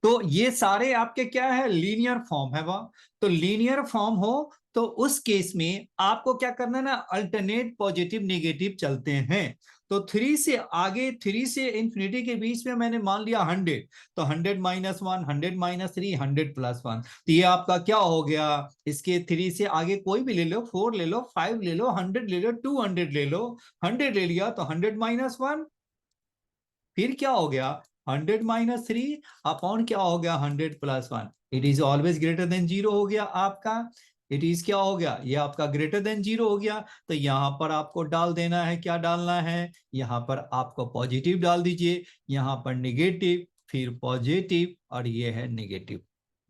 [SPEAKER 1] तो ये सारे आपके क्या है, लीनियर फॉर्म है वह। तो लीनियर फॉर्म हो तो उस केस में आपको क्या करना है ना, अल्टरनेट पॉजिटिव नेगेटिव चलते हैं। तो 3 से आगे, 3 से इंफिनिटी के बीच में मैंने मान लिया 100, तो 100 -1, 100 -3, 100+1। तो ये आपका क्या हो गया, इसके 3 से आगे कोई भी ले लो, 4 ले लो, 5 ले लो, 100 ले लो, 200 ले लो, 100 ले लिया तो 100 -1, फिर क्या हो गया 100 -3 अपॉन क्या हो गया 100+1। It is always greater than 0 हो गया आपका। इट इज क्या हो गया, ये आपका ग्रेटर देन 0 हो गया। तो यहां पर आपको डाल देना है, क्या डालना है, यहां पर आपको पॉजिटिव डाल दीजिए, यहां पर निगेटिव, फिर पॉजिटिव, और ये है निगेटिव।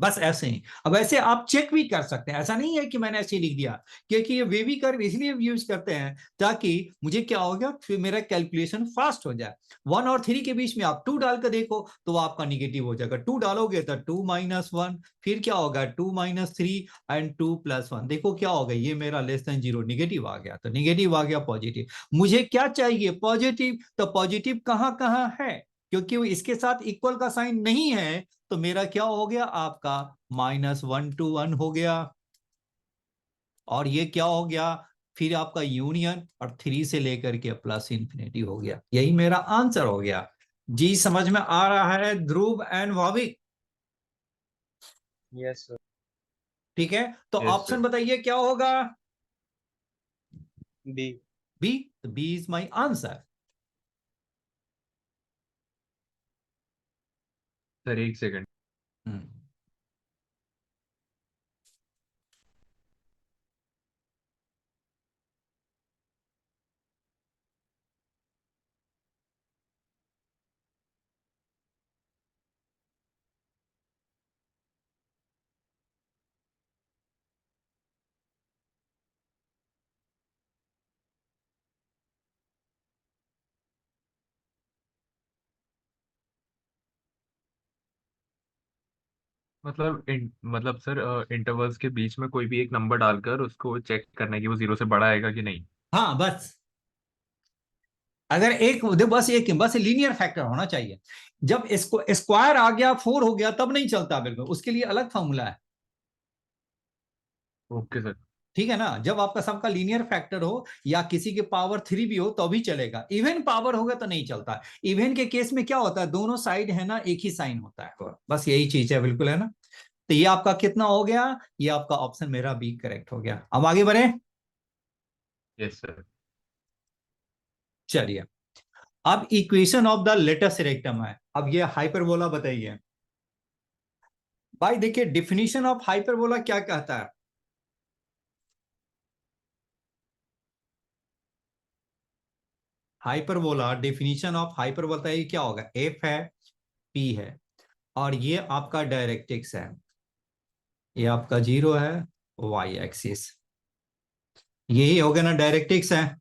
[SPEAKER 1] बस ऐसे ही। अब ऐसे आप चेक भी कर सकते हैं, ऐसा नहीं है कि मैंने ऐसे ही लिख दिया, क्योंकि ये वेवी कर्व इसलिए यूज करते हैं ताकि मुझे क्या हो गया, फिर मेरा कैलकुलेशन फास्ट हो जाए। 1 और 3 के बीच में आप 2 डाल कर देखो तो आपका निगेटिव हो जाएगा। 2 डालोगे तो 2 -1, फिर क्या होगा 2 -3 एंड 2+1। देखो क्या होगा, ये मेरा लेस देन 0 निगेटिव आ गया, तो निगेटिव आ गया पॉजिटिव। मुझे क्या चाहिए, पॉजिटिव। तो पॉजिटिव कहां कहां है, क्योंकि वो इसके साथ इक्वल का साइन नहीं है, तो मेरा क्या हो गया आपका -1 to 1 हो गया। और ये क्या हो गया, फिर आपका यूनियन और 3 से लेकर के +∞ हो गया। यही मेरा आंसर हो गया। जी समझ में आ रहा है Dhruv and Bhavik?
[SPEAKER 3] Yes sir.
[SPEAKER 1] ठीक है, तो
[SPEAKER 2] यस
[SPEAKER 1] ऑप्शन
[SPEAKER 2] सर।
[SPEAKER 1] बताइए क्या होगा।
[SPEAKER 3] B.
[SPEAKER 1] B, B is my answer.
[SPEAKER 2] Sir एक सेकंड। मतलब सर इंटरवल्स के बीच में कोई भी एक नंबर डालकर उसको चेक करना है कि वो 0 से बड़ा आएगा कि नहीं।
[SPEAKER 1] हाँ बस, अगर एक बस लीनियर फैक्टर होना चाहिए। जब इसको स्क्वायर आ गया, 4 हो गया, तब नहीं चलता, बिल्कुल उसके लिए अलग फॉर्मूला है।
[SPEAKER 2] Okay sir.
[SPEAKER 1] ठीक है ना, जब आपका सबका लीनियर फैक्टर हो या किसी के पावर 3 भी हो तो भी चलेगा, इवन पावर होगा तो नहीं चलता। इवन के केस में क्या होता है, दोनों साइड है ना एक ही साइन होता है, बस यही चीज है, बिल्कुल है ना। तो ये आपका कितना हो गया, ये आपका ऑप्शन मेरा बी करेक्ट हो गया। अब आगे बढ़े,
[SPEAKER 2] यस सर।
[SPEAKER 1] चलिए। अब equation of the latus rectum है। अब ये हाइपरबोला बताइए भाई। देखिए डिफिनीशन ऑफ हाइपरबोला क्या कहता है, हाइपरबोला, डेफिनेशन ऑफ हाइपरबोला बताइए क्या होगा। एफ है, पी है, और ये आपका डायरेक्ट्रिक्स है, ये आपका 0 है, वाई एक्सिस, यही हो गया ना, डायरेक्ट्रिक्स है।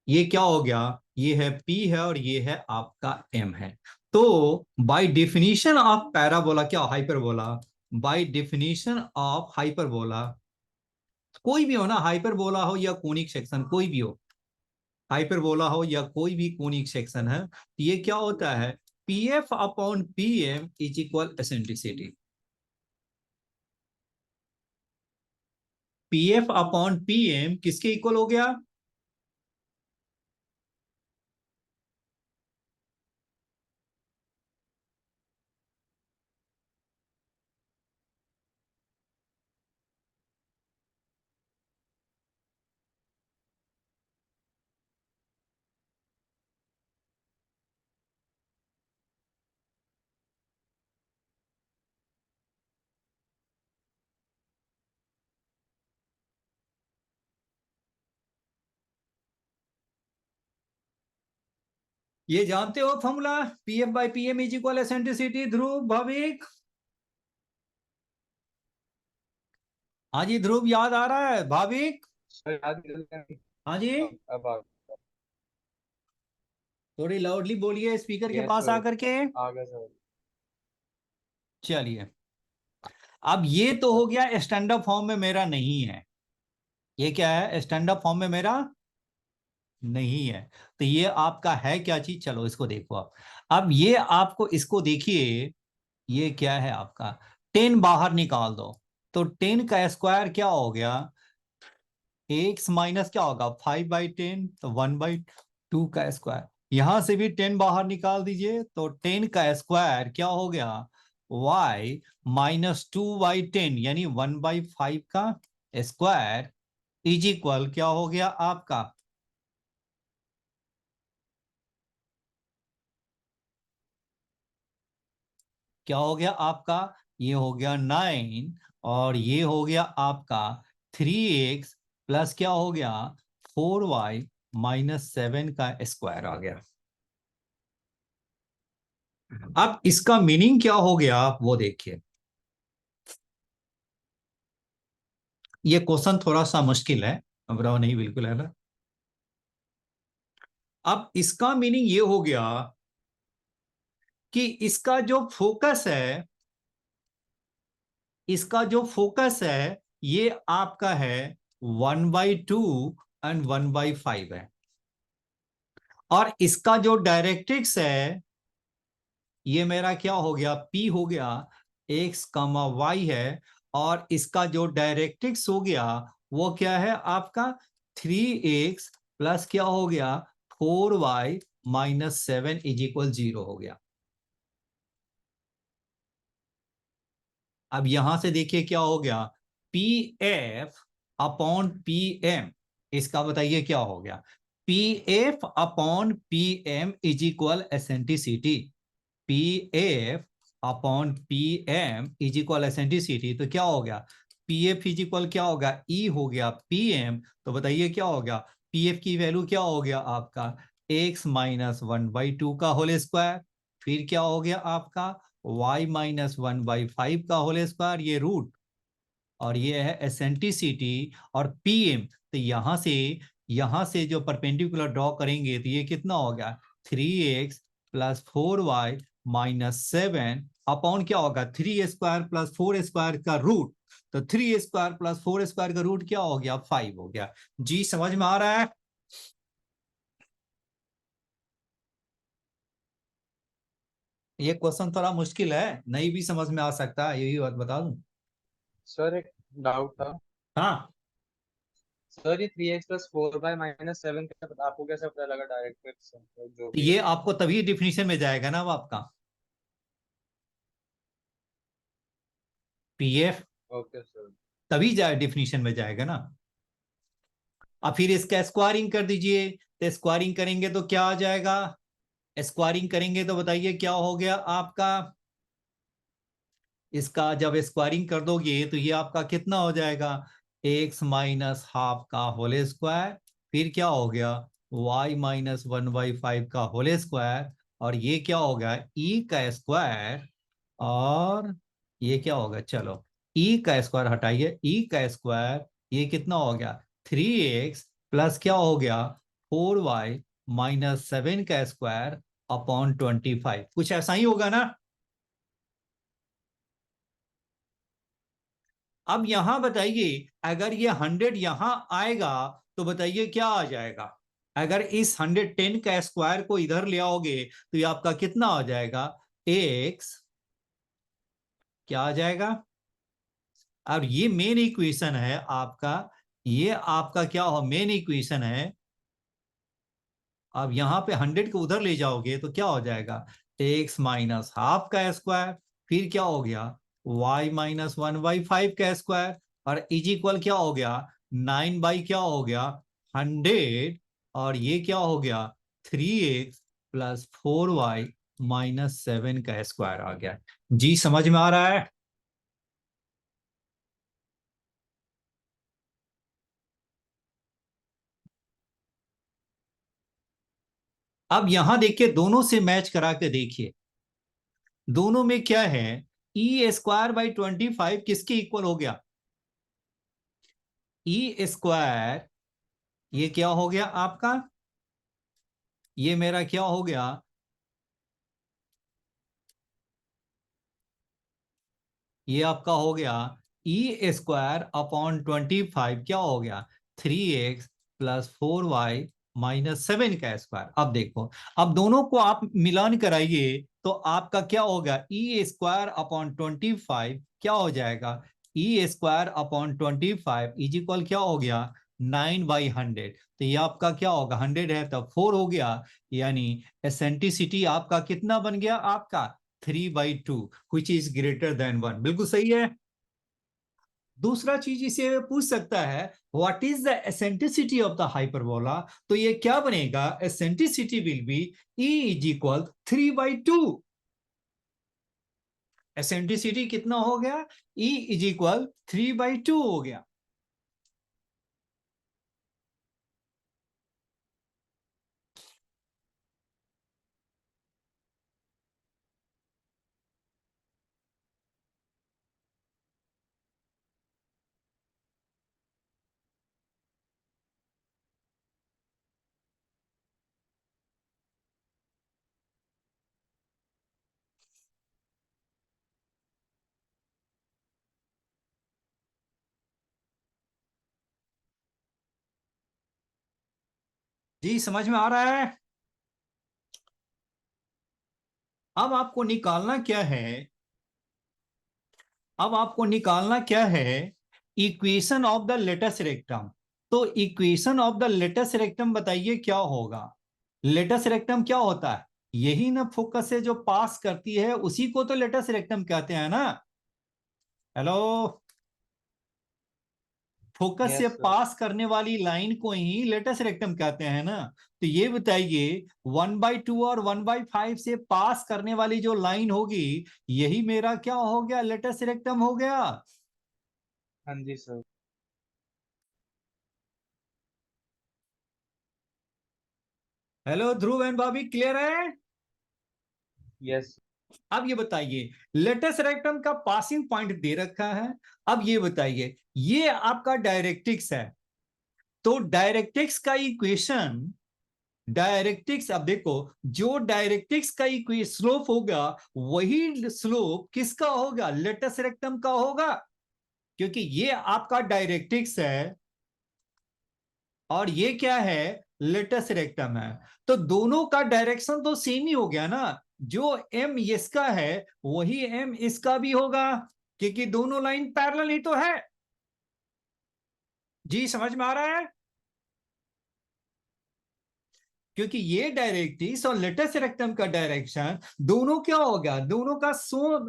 [SPEAKER 1] ये क्या हो गया, ये है P है और ये है आपका M है। तो बाय डेफिनेशन ऑफ पैराबोला क्या, hyperbola, by definition of hyperbola कोई भी हो ना, हाइपरबोला हो या कोनिक सेक्शन, कोई भी हो, हाइपरबोला हो या कोई भी कोनिक सेक्शन है, तो ये क्या होता है, P F upon P M is equal eccentricity. P F upon P M किसके इक्वल हो गया, ये जानते हो formula, P F by P M is equal eccentricity. Dhruv, Bhavik, हाँ जी ध्रुव, याद आ रहा है, भाविक,
[SPEAKER 3] सर याद नहीं।
[SPEAKER 1] हाँ जी,
[SPEAKER 3] अब आ
[SPEAKER 1] थोड़ी लाउडली बोलिए स्पीकर के
[SPEAKER 3] गया
[SPEAKER 1] पास
[SPEAKER 3] सर।
[SPEAKER 1] आकर के।
[SPEAKER 3] आ गया सर।
[SPEAKER 1] चलिए, अब ये तो हो गया स्टैंडर्ड फॉर्म में मेरा नहीं है, ये क्या है, स्टैंडर्ड फॉर्म में मेरा नहीं है, तो ये आपका है क्या चीज, चलो इसको देखो आप। अब ये आपको इसको देखिए, ये क्या है आपका, 10 बाहर निकाल दो, तो 10 का स्क्वायर क्या हो गया, एक्स माइनस क्या होगा 5/10, तो 1/2 का स्क्वायर। यहां से भी 10 बाहर निकाल दीजिए, तो 10 का स्क्वायर क्या हो गया, y माइनस 2/10 यानी 1/5 का स्क्वायर इज इक्वल क्या हो गया आपका, क्या हो गया आपका, ये हो गया 9, और ये हो गया आपका 3x प्लस क्या हो गया 4y माइनस 7 का स्क्वायर आ गया। अब इसका मीनिंग क्या हो गया वो देखिए, ये क्वेश्चन थोड़ा सा मुश्किल है, घबराओ नहीं, बिल्कुल है ना। अब इसका मीनिंग ये हो गया कि इसका जो फोकस है, इसका जो फोकस है ये आपका है 1/2 एंड 1/5 है, और इसका जो डायरेक्ट्रिक्स है ये मेरा क्या हो गया, P हो गया, x कमा y है, और इसका जो डायरेक्ट्रिक्स हो गया वो क्या है आपका 3x प्लस क्या हो गया 4y माइनस 7 इज इक्वल 0 हो गया। अब यहां से देखिए क्या हो गया, P F upon P M, इसका बताइए क्या हो गया, P F upon P M is equal eccentricity, P F upon P M is equal eccentricity, तो क्या हो गया, पी एफ इज इक्वल क्या होगा, ई हो गया पी एम, तो बताइए क्या हो गया, पी एफ की वैल्यू क्या हो गया आपका एक्स माइनस 1/2 का होल स्क्वायर, फिर क्या हो गया आपका y माइनस 1/5 का होल स्क्वायर, ये रूट, और ये है एसेंट्रिसिटी, और पीएम, तो यहां से जो परपेंडिकुलर ड्रॉ करेंगे तो ये कितना हो गया 3x plus 4y minus 7 upon क्या होगा 3 स्क्वायर प्लस 4 स्क्वायर का रूट, तो 3 स्क्वायर प्लस 4 स्क्वायर का रूट क्या हो गया 5 हो गया। जी समझ में आ रहा है, ये क्वेश्चन थोड़ा मुश्किल है, नहीं भी समझ में आ सकता है, यही बात बता दूं।
[SPEAKER 3] सर एक डाउट था।
[SPEAKER 1] हाँ,
[SPEAKER 3] सर ये 3x प्लस 4y माइनस 7 आपको कैसे पता लगा, डायरेक्ट जो
[SPEAKER 1] तो
[SPEAKER 3] भी
[SPEAKER 1] ये
[SPEAKER 3] है।
[SPEAKER 1] आपको तभी डिफिनीशन में जाएगा ना वो आपका, पीएफ
[SPEAKER 3] ओके सर।
[SPEAKER 1] तभी जाए डिफिनीशन में जाएगा ना। अब फिर इसका स्क्वायरिंग कर दीजिए, तो स्क्वायरिंग करेंगे तो क्या आ जाएगा, स्क्वायरिंग करेंगे तो बताइए क्या हो गया आपका, इसका जब स्क्वायरिंग कर दोगे तो ये आपका कितना हो जाएगा एक्स माइनस हाफ का होल स्क्वायर, फिर क्या हो गया y माइनस 1/5 का होल स्क्वायर, और ये क्या हो गया ई का स्क्वायर, और ये क्या होगा, चलो ई का स्क्वायर हटाइए, ई का स्क्वायर ये कितना हो गया 3x प्लस क्या हो गया 4y माइनस 7 का स्क्वायर अपॉन 25, कुछ ऐसा ही होगा ना। अब यहां बताइए, अगर ये 100 यहां आएगा तो बताइए क्या आ जाएगा। अगर इस 110 का स्क्वायर को इधर ले आओगे तो ये आपका कितना आ जाएगा, एक्स क्या आ जाएगा। अब ये मेन इक्वेशन है आपका, ये आपका क्या हो, मेन इक्वेशन है। अब यहां पे 100 को उधर ले जाओगे तो क्या हो जाएगा, एक्स माइनस हाफ का स्क्वायर, फिर क्या हो गया y माइनस 1/5 का स्क्वायर, और इज इक्वल क्या हो गया 9 बाई क्या हो गया 100, और ये क्या हो गया 3x प्लस 4y माइनस 7 का स्क्वायर आ गया। जी समझ में आ रहा है। अब यहां देखिए, दोनों से मैच करा के देखिए, दोनों में क्या है, ई स्क्वायर बाई 25 किसके इक्वल हो गया, ई स्क्वायर, ये क्या हो गया आपका, ये मेरा क्या हो गया, ये आपका हो गया ई स्क्वायर अपॉन 25 क्या हो गया 3x प्लस 4y माइनस 7 का स्क्वायर। अब देखो, अब दोनों को आप मिलान कराइए तो आपका क्या होगा, ई स्क्वायर अपॉन 25 क्या हो जाएगा, E square upon 25 is equal क्या हो गया 9/100। तो ये आपका क्या होगा, 100 है तब 4 हो गया, यानी एसेंट्रिसिटी आपका कितना बन गया, आपका 3/2 विच इज ग्रेटर देन 1। बिल्कुल सही है। दूसरा चीज इसे पूछ सकता है, what is the eccentricity of the hyperbola, तो ये क्या बनेगा, eccentricity will be e is equal 3/2। Eccentricity कितना हो गया, ई इज इक्वल 3/2 हो गया। जी समझ में आ रहा है। अब आपको निकालना क्या है, अब आपको निकालना क्या है, equation of the latus rectum. तो equation of the latus rectum बताइए क्या होगा। लेटेस्ट रेक्टम क्या होता है, यही ना फोकस से जो पास करती है उसी को तो लेटेस्ट रेक्टम कहते हैं ना। हेलो, फोकस से
[SPEAKER 3] यस सर।
[SPEAKER 1] पास करने वाली लाइन को ही लेटेस्ट रेक्टम कहते हैं ना। तो ये बताइए, 1/2 और 1/5 से पास करने वाली जो लाइन होगी, यही मेरा क्या हो गया, लेटेस्ट रेक्टम हो गया।
[SPEAKER 3] हाँ जी सर।
[SPEAKER 1] हेलो ध्रुव एंड भाभी, क्लियर है।
[SPEAKER 3] यस।
[SPEAKER 1] अब ये बताइए, लेटेस्ट रेक्टम का पासिंग पॉइंट दे रखा है। अब ये बताइए, ये आपका डायरेक्ट्रिक्स है, तो डायरेक्ट्रिक्स का इक्वेशन, डायरेक्ट्रिक्स, अब देखो, जो डायरेक्ट्रिक्स का इक्वेशन स्लोप होगा वही स्लोप किसका होगा, लेटेस्ट रेक्टम का होगा, क्योंकि ये आपका डायरेक्ट्रिक्स है और ये क्या है, लेटेस्ट रेक्टम है। तो दोनों का डायरेक्शन तो सेम ही हो गया ना, जो एम इसका है वही एम इसका भी होगा, क्योंकि दोनों लाइन पैरेलल ही तो है। जी समझ में आ रहा है। क्योंकि ये डायरेक्ट्रिक्स और लेटेस्ट रेक्टम का डायरेक्शन दोनों क्या हो गया, दोनों का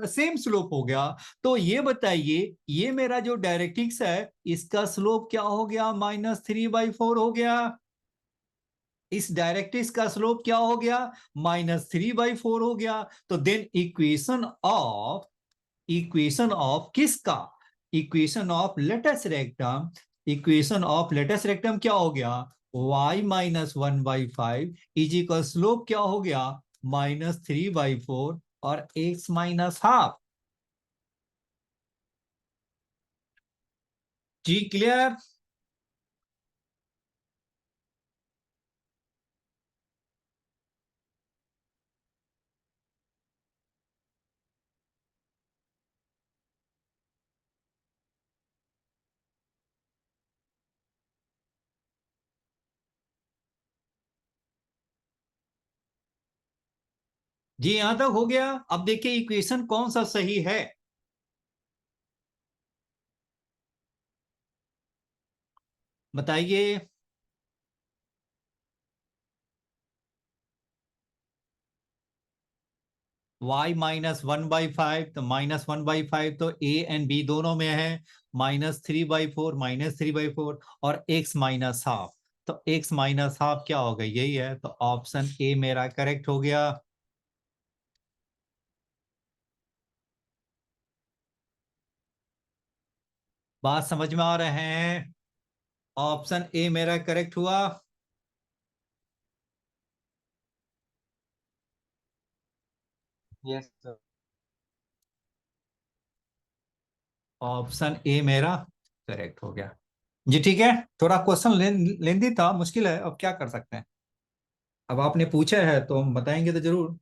[SPEAKER 1] सेम स्लोप हो गया। तो ये बताइए, ये मेरा जो डायरेक्ट्रिक्स है इसका स्लोप क्या हो गया, -3/4 हो गया। इस डायरेक्ट्रिक्स का स्लोप क्या हो गया, -3/4 हो गया। तो देन इक्वेशन ऑफ किसका, equation of latus rectum, equation of latus rectum क्या हो गया, y minus 1/5 is equal slope क्या हो गया, -3/4 और x माइनस हाफ। जी क्लियर। जी यहां तक हो गया। अब देखिए इक्वेशन कौन सा सही है। बताइए। y -1/5, तो -1/5 तो a एंड b दोनों में है। -3/4, -3/4 और x -हाफ। तो x -हाफ क्या होगा, यही है। तो ऑप्शन ए मेरा करेक्ट हो गया। बात समझ में आ रहे हैं। ऑप्शन ए मेरा करेक्ट हुआ।
[SPEAKER 3] Yes sir.
[SPEAKER 1] ऑप्शन ए मेरा करेक्ट हो गया। जी ठीक है। थोड़ा क्वेश्चन लेंदी था, मुश्किल है, अब क्या कर सकते हैं। अब आपने पूछा है तो हम बताएंगे तो जरूर।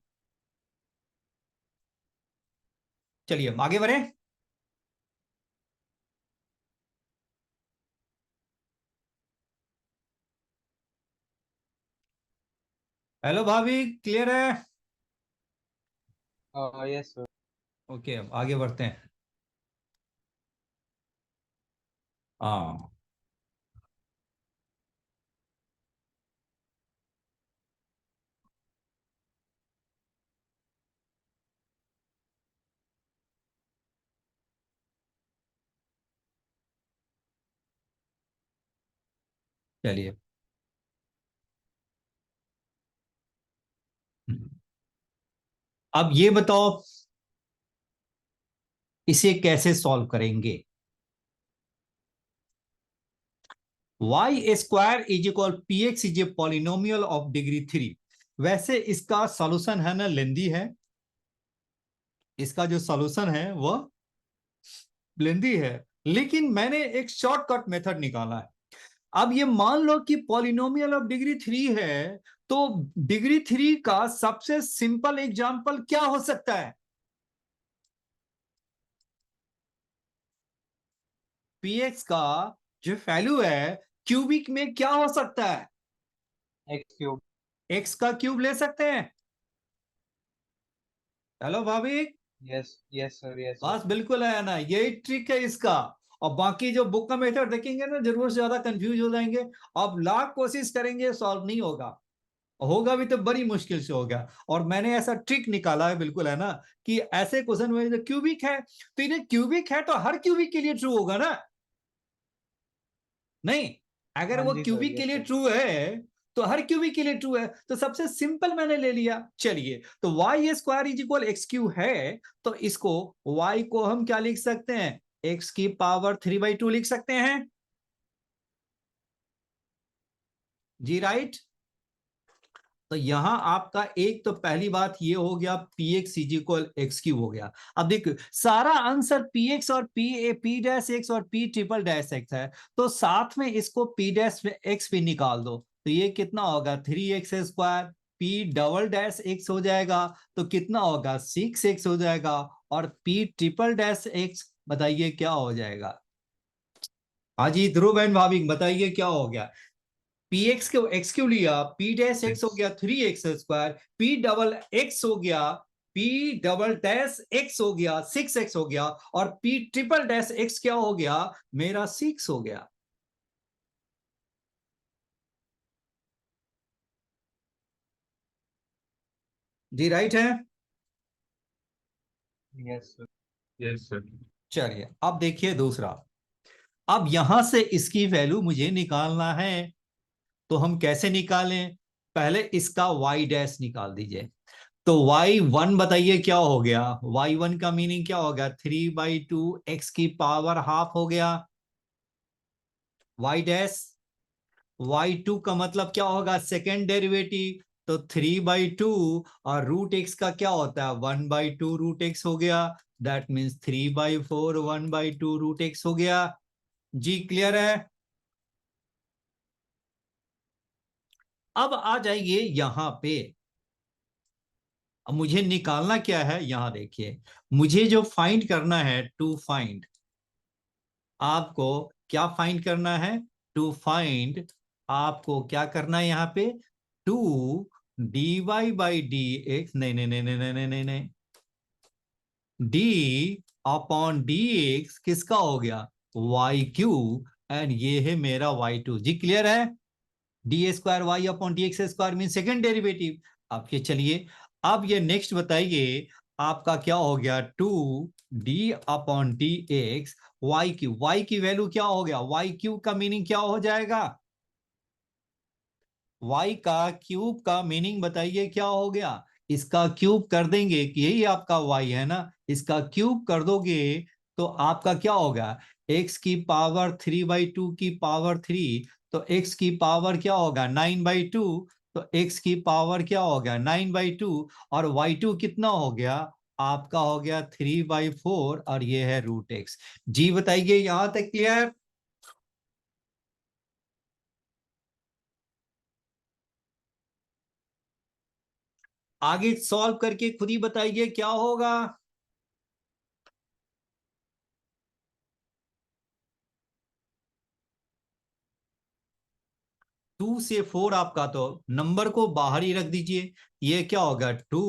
[SPEAKER 1] चलिए आगे बढ़े। हेलो भाभी, क्लियर है?
[SPEAKER 3] Yes sir.
[SPEAKER 1] ओके अब आगे बढ़ते हैं। हाँ चलिए। अब ये बताओ इसे कैसे सॉल्व करेंगे। y² is equal P x is a polynomial of degree 3। वैसे इसका सॉल्यूशन है ना, लेंदी है। इसका जो सॉल्यूशन है वह लेंदी है, लेकिन मैंने एक शॉर्टकट मेथड निकाला है। अब ये मान लो कि पॉलिनोमियल ऑफ डिग्री 3 है, तो डिग्री 3 का सबसे सिंपल एग्जांपल क्या हो सकता है। पी एक्स का जो वैल्यू है क्यूबिक में क्या हो सकता है।
[SPEAKER 3] x³
[SPEAKER 1] एक्स का क्यूब ले सकते हैं। हेलो भाभी।
[SPEAKER 3] Yes yes sir yes sir.
[SPEAKER 1] बस बिल्कुल है ना, यही ट्रिक है इसका। और बाकी जो बुक का मेथड देखेंगे ना, जरूर से ज्यादा कंफ्यूज हो जाएंगे। अब लाख कोशिश करेंगे सॉल्व नहीं होगा, होगा भी तो बड़ी मुश्किल से होगा। और मैंने ऐसा ट्रिक निकाला है, बिल्कुल है ना, कि ऐसे क्वेश्चन में क्यूबिक है तो इन्हें क्यूबिक है तो हर क्यूबिक के लिए ट्रू होगा ना। नहीं, अगर
[SPEAKER 3] हाँ
[SPEAKER 1] वो
[SPEAKER 3] जी सर
[SPEAKER 1] क्यूबिक के
[SPEAKER 3] यस
[SPEAKER 1] लिए
[SPEAKER 3] सर।
[SPEAKER 1] ट्रू है तो हर क्यूबिक के लिए ट्रू है, तो सबसे सिंपल मैंने ले लिया। चलिए, तो y² इज इक्वल x³ है, तो इसको y को हम क्या लिख सकते हैं, x⁻³ लिख सकते हैं। जी राइट। तो यहां आपका एक तो पहली बात ये हो गया, P x is equal x³ हो गया। अब देखो सारा आंसर पी एक्स और पी डैश एक्स और पी ट्रिपल डैश एक्स है, तो साथ में इसको पी डैश एक्स भी निकाल दो, तो ये कितना होगा 3x²। P double dash x हो जाएगा तो कितना होगा 6x हो जाएगा। और पी ट्रिपल डैश एक्स बताइए क्या हो जाएगा। हाँ जी ध्रुव एंड भाभी बताइए क्या हो गया। पी एक्स को एक्स क्यों लिया, पी डैश एक्स हो
[SPEAKER 2] 6।
[SPEAKER 1] गया 3x², पी डबल एक्स हो गया, पी डबल डैश एक्स हो गया 6x हो गया, और पी ट्रिपल डैश एक्स क्या हो गया, मेरा 6 हो गया। जी राइट है।
[SPEAKER 3] Yes sir.
[SPEAKER 2] Yes sir.
[SPEAKER 1] चलिए अब देखिए दूसरा। अब यहां से इसकी वैल्यू मुझे निकालना है, तो हम कैसे निकालें। पहले इसका y डैश निकाल दीजिए। तो y1 बताइए क्या हो गया, y1 का मीनिंग क्या हो गया 3/2 x⁻½ हो गया। y डैश y2 का मतलब क्या होगा सेकेंड डेरिवेटिव, तो 3/2 और √x का क्या होता है 1/2 √x हो गया। दैट मीन्स 3/4 1/2 √x हो गया। जी क्लियर है। अब आ जाइए यहां पे। अब मुझे निकालना क्या है, यहां देखिए। मुझे जो फाइंड करना है, टू फाइंड, आपको क्या फाइंड करना है, टू फाइंड, आपको क्या करना है यहां पे, two dy by d x, नहीं नहीं नहीं नहीं नहीं नहीं नहीं नहीं, डी अपॉन डी एक्स किसका हो गया, वाई क्यू, एंड ये है मेरा वाई टू। जी क्लियर है? D square y upon d x square mean second derivative. अब ये चलिए, अब ये नेक्स्ट बताइए आपका क्या हो गया, two d upon d x y q. Y की वैल्यू क्या हो गया, वाई क्यूब का मीनिंग क्या हो जाएगा, वाई का क्यूब का मीनिंग बताइए क्या हो गया। इसका क्यूब कर देंगे कि यही आपका वाई है ना, इसका क्यूब कर दोगे तो आपका क्या होगा, एक्स की पावर 3/2 की पावर 3, तो एक्स की पावर क्या होगा 9/2, तो एक्स की पावर क्या होगा 9/2, और y2 कितना हो गया आपका, हो गया 3/4, और ये है रूट एक्स। जी बताइए यहां तक क्लियर? आगे सॉल्व करके खुद ही बताइए क्या होगा। 2 से 4 आपका, तो नंबर को बाहर ही रख दीजिए। ये क्या होगा 2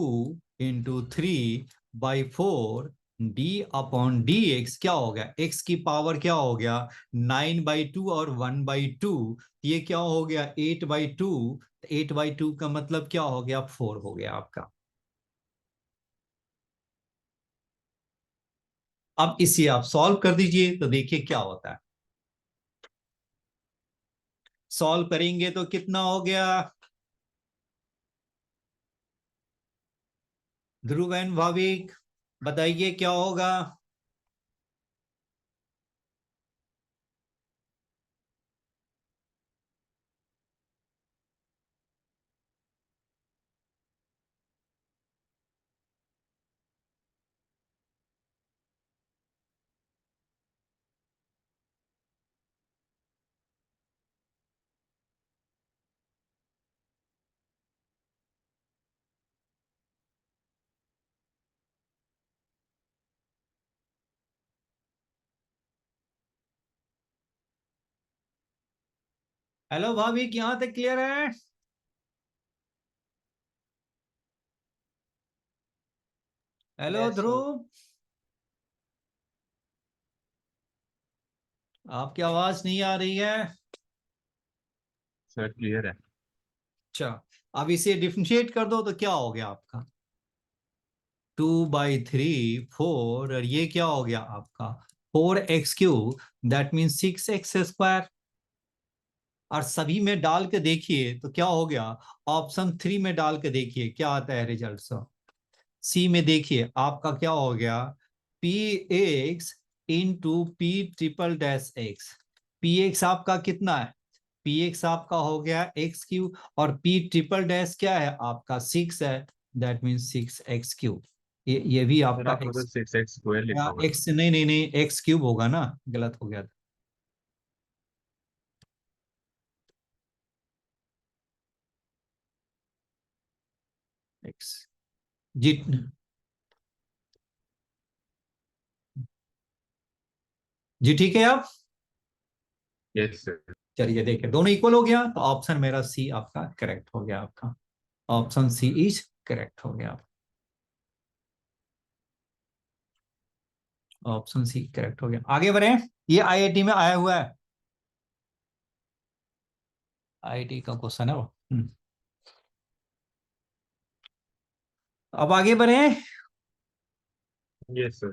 [SPEAKER 1] × 3/4 डी अपॉन डी एक्स क्या होगा, एक्स की पावर क्या हो गया 9/2 और 1/2, ये क्या हो गया 8/2, 8/2 का मतलब क्या हो गया 4 हो गया आपका। अब इसे आप सॉल्व कर दीजिए तो देखिए क्या होता है। सॉल्व करेंगे तो कितना हो गया, ध्रुव एंड भाविक बताइए क्या होगा। हेलो भाविक यहां तक क्लियर है? Hello
[SPEAKER 3] yes sir.
[SPEAKER 1] ध्रुव, आपकी आवाज नहीं आ रही है।
[SPEAKER 2] सर क्लियर है।
[SPEAKER 1] अच्छा, अब इसे डिफरेंशिएट कर दो तो क्या हो गया आपका 2/3 4, और ये क्या हो गया आपका 4x3, दैट मीन 6x²। और सभी में डाल के देखिए तो क्या हो गया, ऑप्शन 3 में डाल के देखिए क्या आता है रिजल्ट। सी में देखिए आपका क्या हो गया, P x into P triple dash x. P x आपका कितना है, पी एक्स आपका हो गया x3, और पी ट्रिपल डैश क्या है आपका 6 है, दैट मीन 6x3। ये भी
[SPEAKER 2] सर
[SPEAKER 1] आपका
[SPEAKER 2] आपको तो
[SPEAKER 1] x,
[SPEAKER 2] 6x² लिखा हुआ है।
[SPEAKER 1] एक्स नहीं नहीं नहीं x³ होगा ना, गलत हो गया x। जी जी ठीक है। आप
[SPEAKER 2] यस सर।
[SPEAKER 1] चलिए देखिए दोनों इक्वल हो गया, तो ऑप्शन मेरा सी आपका करेक्ट हो गया, आपका ऑप्शन सी इज करेक्ट हो गया, ऑप्शन सी करेक्ट हो गया। आगे बढ़े, ये आईआईटी में आया हुआ है, आईआईटी का क्वेश्चन है वो। अब आगे बढ़े,
[SPEAKER 2] यस सर।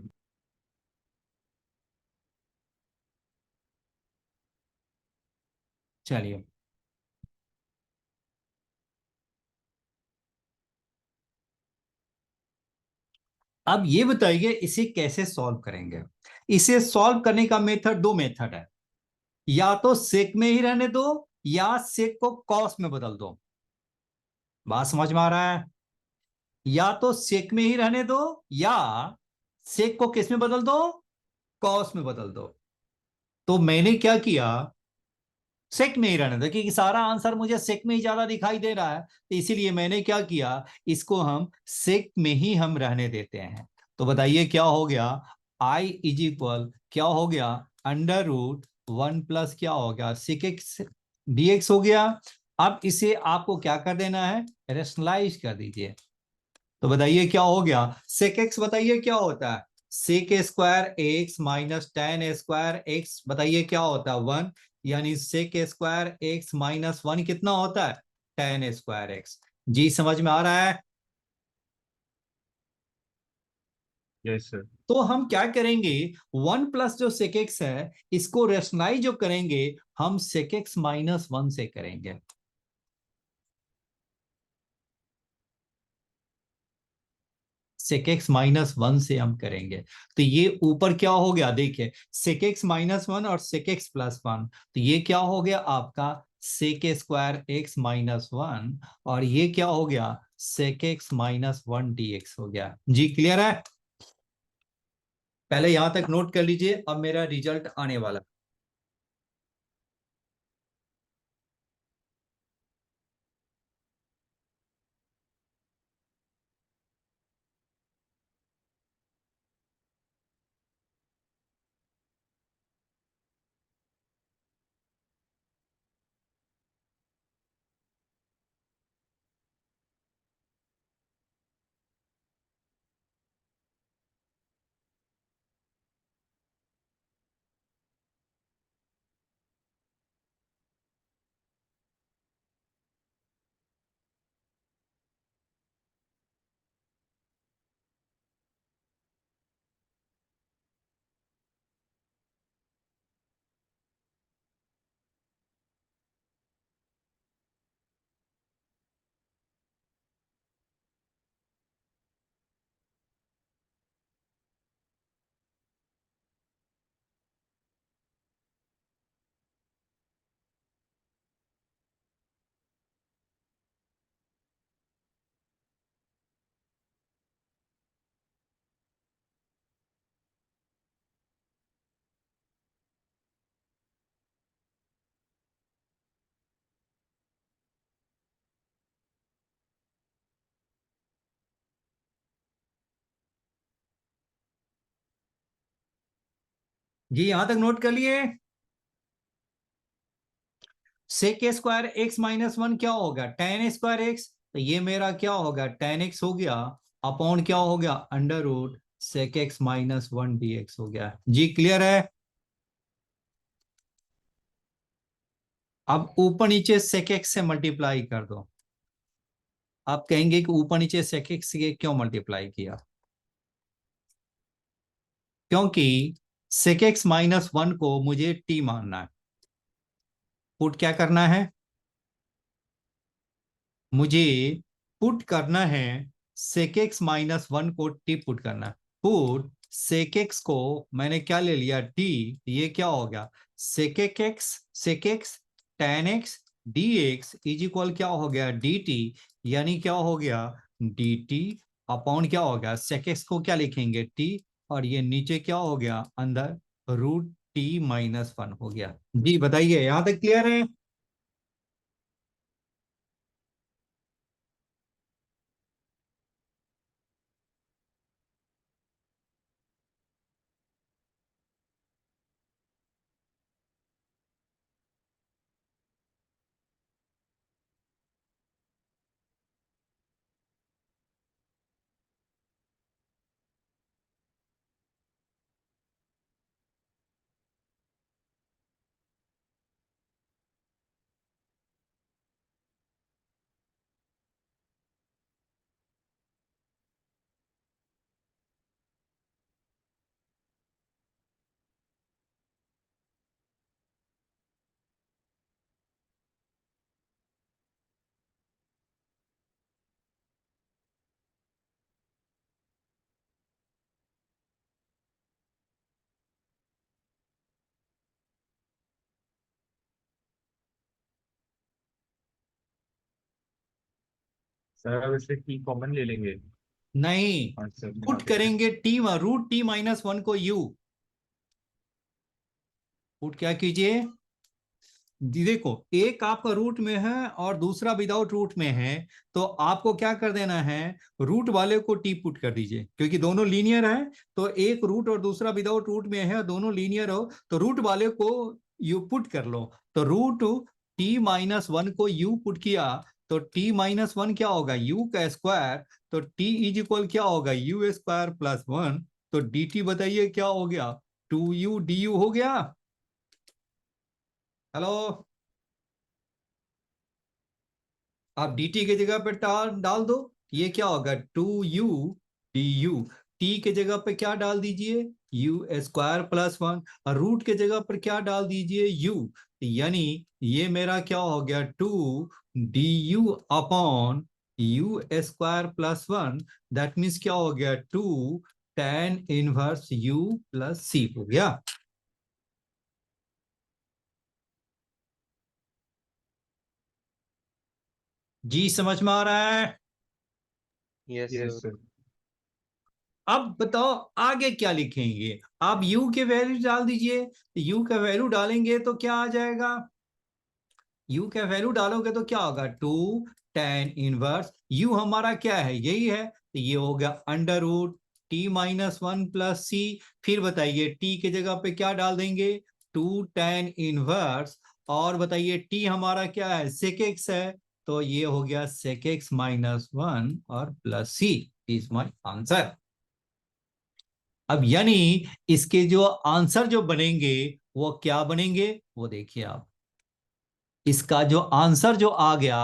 [SPEAKER 1] चलिए अब ये बताइए इसे कैसे सॉल्व करेंगे। इसे सॉल्व करने का मेथड, दो मेथड है, या तो सेक में ही रहने दो या सेक को कॉस में बदल दो। बात समझ में आ रहा है? या तो सेक में ही रहने दो या सेक को किस में बदल दो, कॉस में बदल दो। तो मैंने क्या किया, सेक में ही रहने दो, क्योंकि सारा आंसर मुझे सेक में ही ज्यादा दिखाई दे रहा है, तो इसीलिए मैंने क्या किया, इसको हम सेक में ही हम रहने देते हैं। तो बताइए क्या हो गया, आई इज इक्वल क्या हो गया, √1 प्लस क्या हो गया 6x dx हो गया। अब इसे आपको क्या कर देना है, रेशनलाइज कर दीजिए। तो बताइए क्या हो गया, सेक एक्स बताइए क्या होता है, sec square x minus tan square x, बताइए क्या होता है 1, यानी सेक स्क्वायर एक्स माइनस 1 कितना होता है, टेन स्क्वायर एक्स। जी समझ में आ रहा है।
[SPEAKER 2] Yes sir.
[SPEAKER 1] तो हम क्या करेंगे, 1 प्लस जो सेक एक्स है इसको रेशनलाइज जो करेंगे हम सेक एक्स माइनस 1 से करेंगे। सेक एक्स माइनस 1 से हम करेंगे। तो ये ऊपर क्या हो गया, देखिए सेक एक्स माइनस 1 और सेक एक्स प्लस 1, तो ये क्या हो गया आपका सेक स्क्वायर एक्स माइनस 1, और ये क्या हो गया सेक एक्स माइनस 1 dx हो गया। जी क्लियर है, पहले यहां तक नोट कर लीजिए, अब मेरा रिजल्ट आने वाला। जी यहां तक नोट कर लिए। सेक स्क्वायर एक्स माइनस 1 क्या होगा, टेन स्क्वायर एक्स, तो ये मेरा क्या होगा टेन एक्स हो गया, अपॉन क्या हो गया under root sec x minus 1 dx हो गया। जी क्लियर है। अब ऊपर नीचे सेक एक्स से मल्टीप्लाई कर दो। आप कहेंगे कि ऊपर नीचे सेक एक्स से क्यों मल्टीप्लाई किया, क्योंकि सेक एक्स माइनस 1 को मुझे टी मानना है। पुट क्या करना है, मुझे पुट करना है सेक एक्स माइनस 1 को टी पुट करना है। पुट सेक एक्स को मैंने क्या ले लिया टी, ये क्या हो गया sec x tan x d x is equal क्या हो गया डी टी, यानी क्या हो गया डी टी अपॉन क्या हो गया सेक एक्स को क्या लिखेंगे टी, और ये नीचे क्या हो गया अंदर रूट टी माइनस 1 हो गया। जी बताइए यहां तक क्लियर है।
[SPEAKER 2] सर अब इससे की कॉमन ले लेंगे।
[SPEAKER 1] नहीं,
[SPEAKER 2] आंसर में
[SPEAKER 1] पुट
[SPEAKER 2] आगे से।
[SPEAKER 1] करेंगे टी रूट टी माइनस 1 को यू, पुट क्या कीजिए, देखो एक आपका रूट में है और दूसरा विदाउट रूट में है, तो आपको क्या कर देना है रूट वाले को टी पुट कर दीजिए, क्योंकि दोनों लीनियर है। तो एक रूट और दूसरा विदाउट रूट में है, दोनों लीनियर हो, तो रूट वाले को यू पुट कर लो, तो रूट t-1 को u पुट किया तो t-1 क्या होगा, u का स्क्वायर, तो t इज इक्वल क्या होगा, u स्क्वायर प्लस 1, तो dt बताइए क्या हो गया, 2u du हो गया। हेलो, आप dt के जगह पे डाल दो, ये क्या होगा 2u du, t के जगह पे क्या डाल दीजिए, u स्क्वायर प्लस 1, और रूट के जगह पर क्या डाल दीजिए u, यानी ये मेरा क्या हो गया 2 du upon u square plus 1, that means क्या हो गया 2 tan 1 u प्लस c हो गया। जी समझ में आ रहा है?
[SPEAKER 3] Yes
[SPEAKER 2] yes
[SPEAKER 3] sir.
[SPEAKER 2] सर।
[SPEAKER 1] अब बताओ आगे क्या लिखेंगे, आप u के वैल्यू डाल दीजिए, u का वैल्यू डालेंगे तो क्या आ जाएगा, u का वैल्यू डालोगे तो क्या होगा 2 tan 1, u हमारा क्या है, यही है, तो ये हो गया under root t-1 plus c, फिर बताइए t के जगह पे क्या डाल देंगे 2 tan 1, और बताइए t हमारा क्या है sec x है, तो ये हो गया sec x माइनस 1 और plus c is my answer. अब यानी इसके जो आंसर जो बनेंगे वो क्या बनेंगे, वो देखिए आप, इसका जो आंसर जो आ गया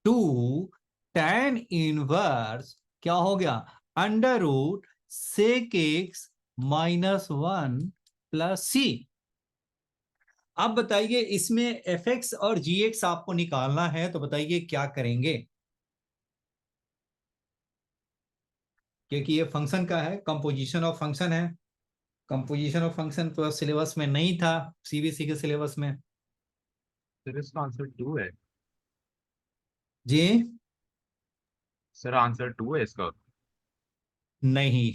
[SPEAKER 1] 2 tan 1 क्या हो गया under root sec x minus 1 plus C. अब बताइए इसमें एफ एक्स और जी एक्स आपको निकालना है, तो बताइए क्या करेंगे, क्योंकि ये फंक्शन का है, कंपोजिशन ऑफ फंक्शन है, कंपोजिशन ऑफ फंक्शन तो सिलेबस में नहीं था, सीबीएसई के सिलेबस में।
[SPEAKER 2] सर इसका आंसर 2 है।
[SPEAKER 1] जी
[SPEAKER 2] सर आंसर 2 है इसका।
[SPEAKER 1] नहीं।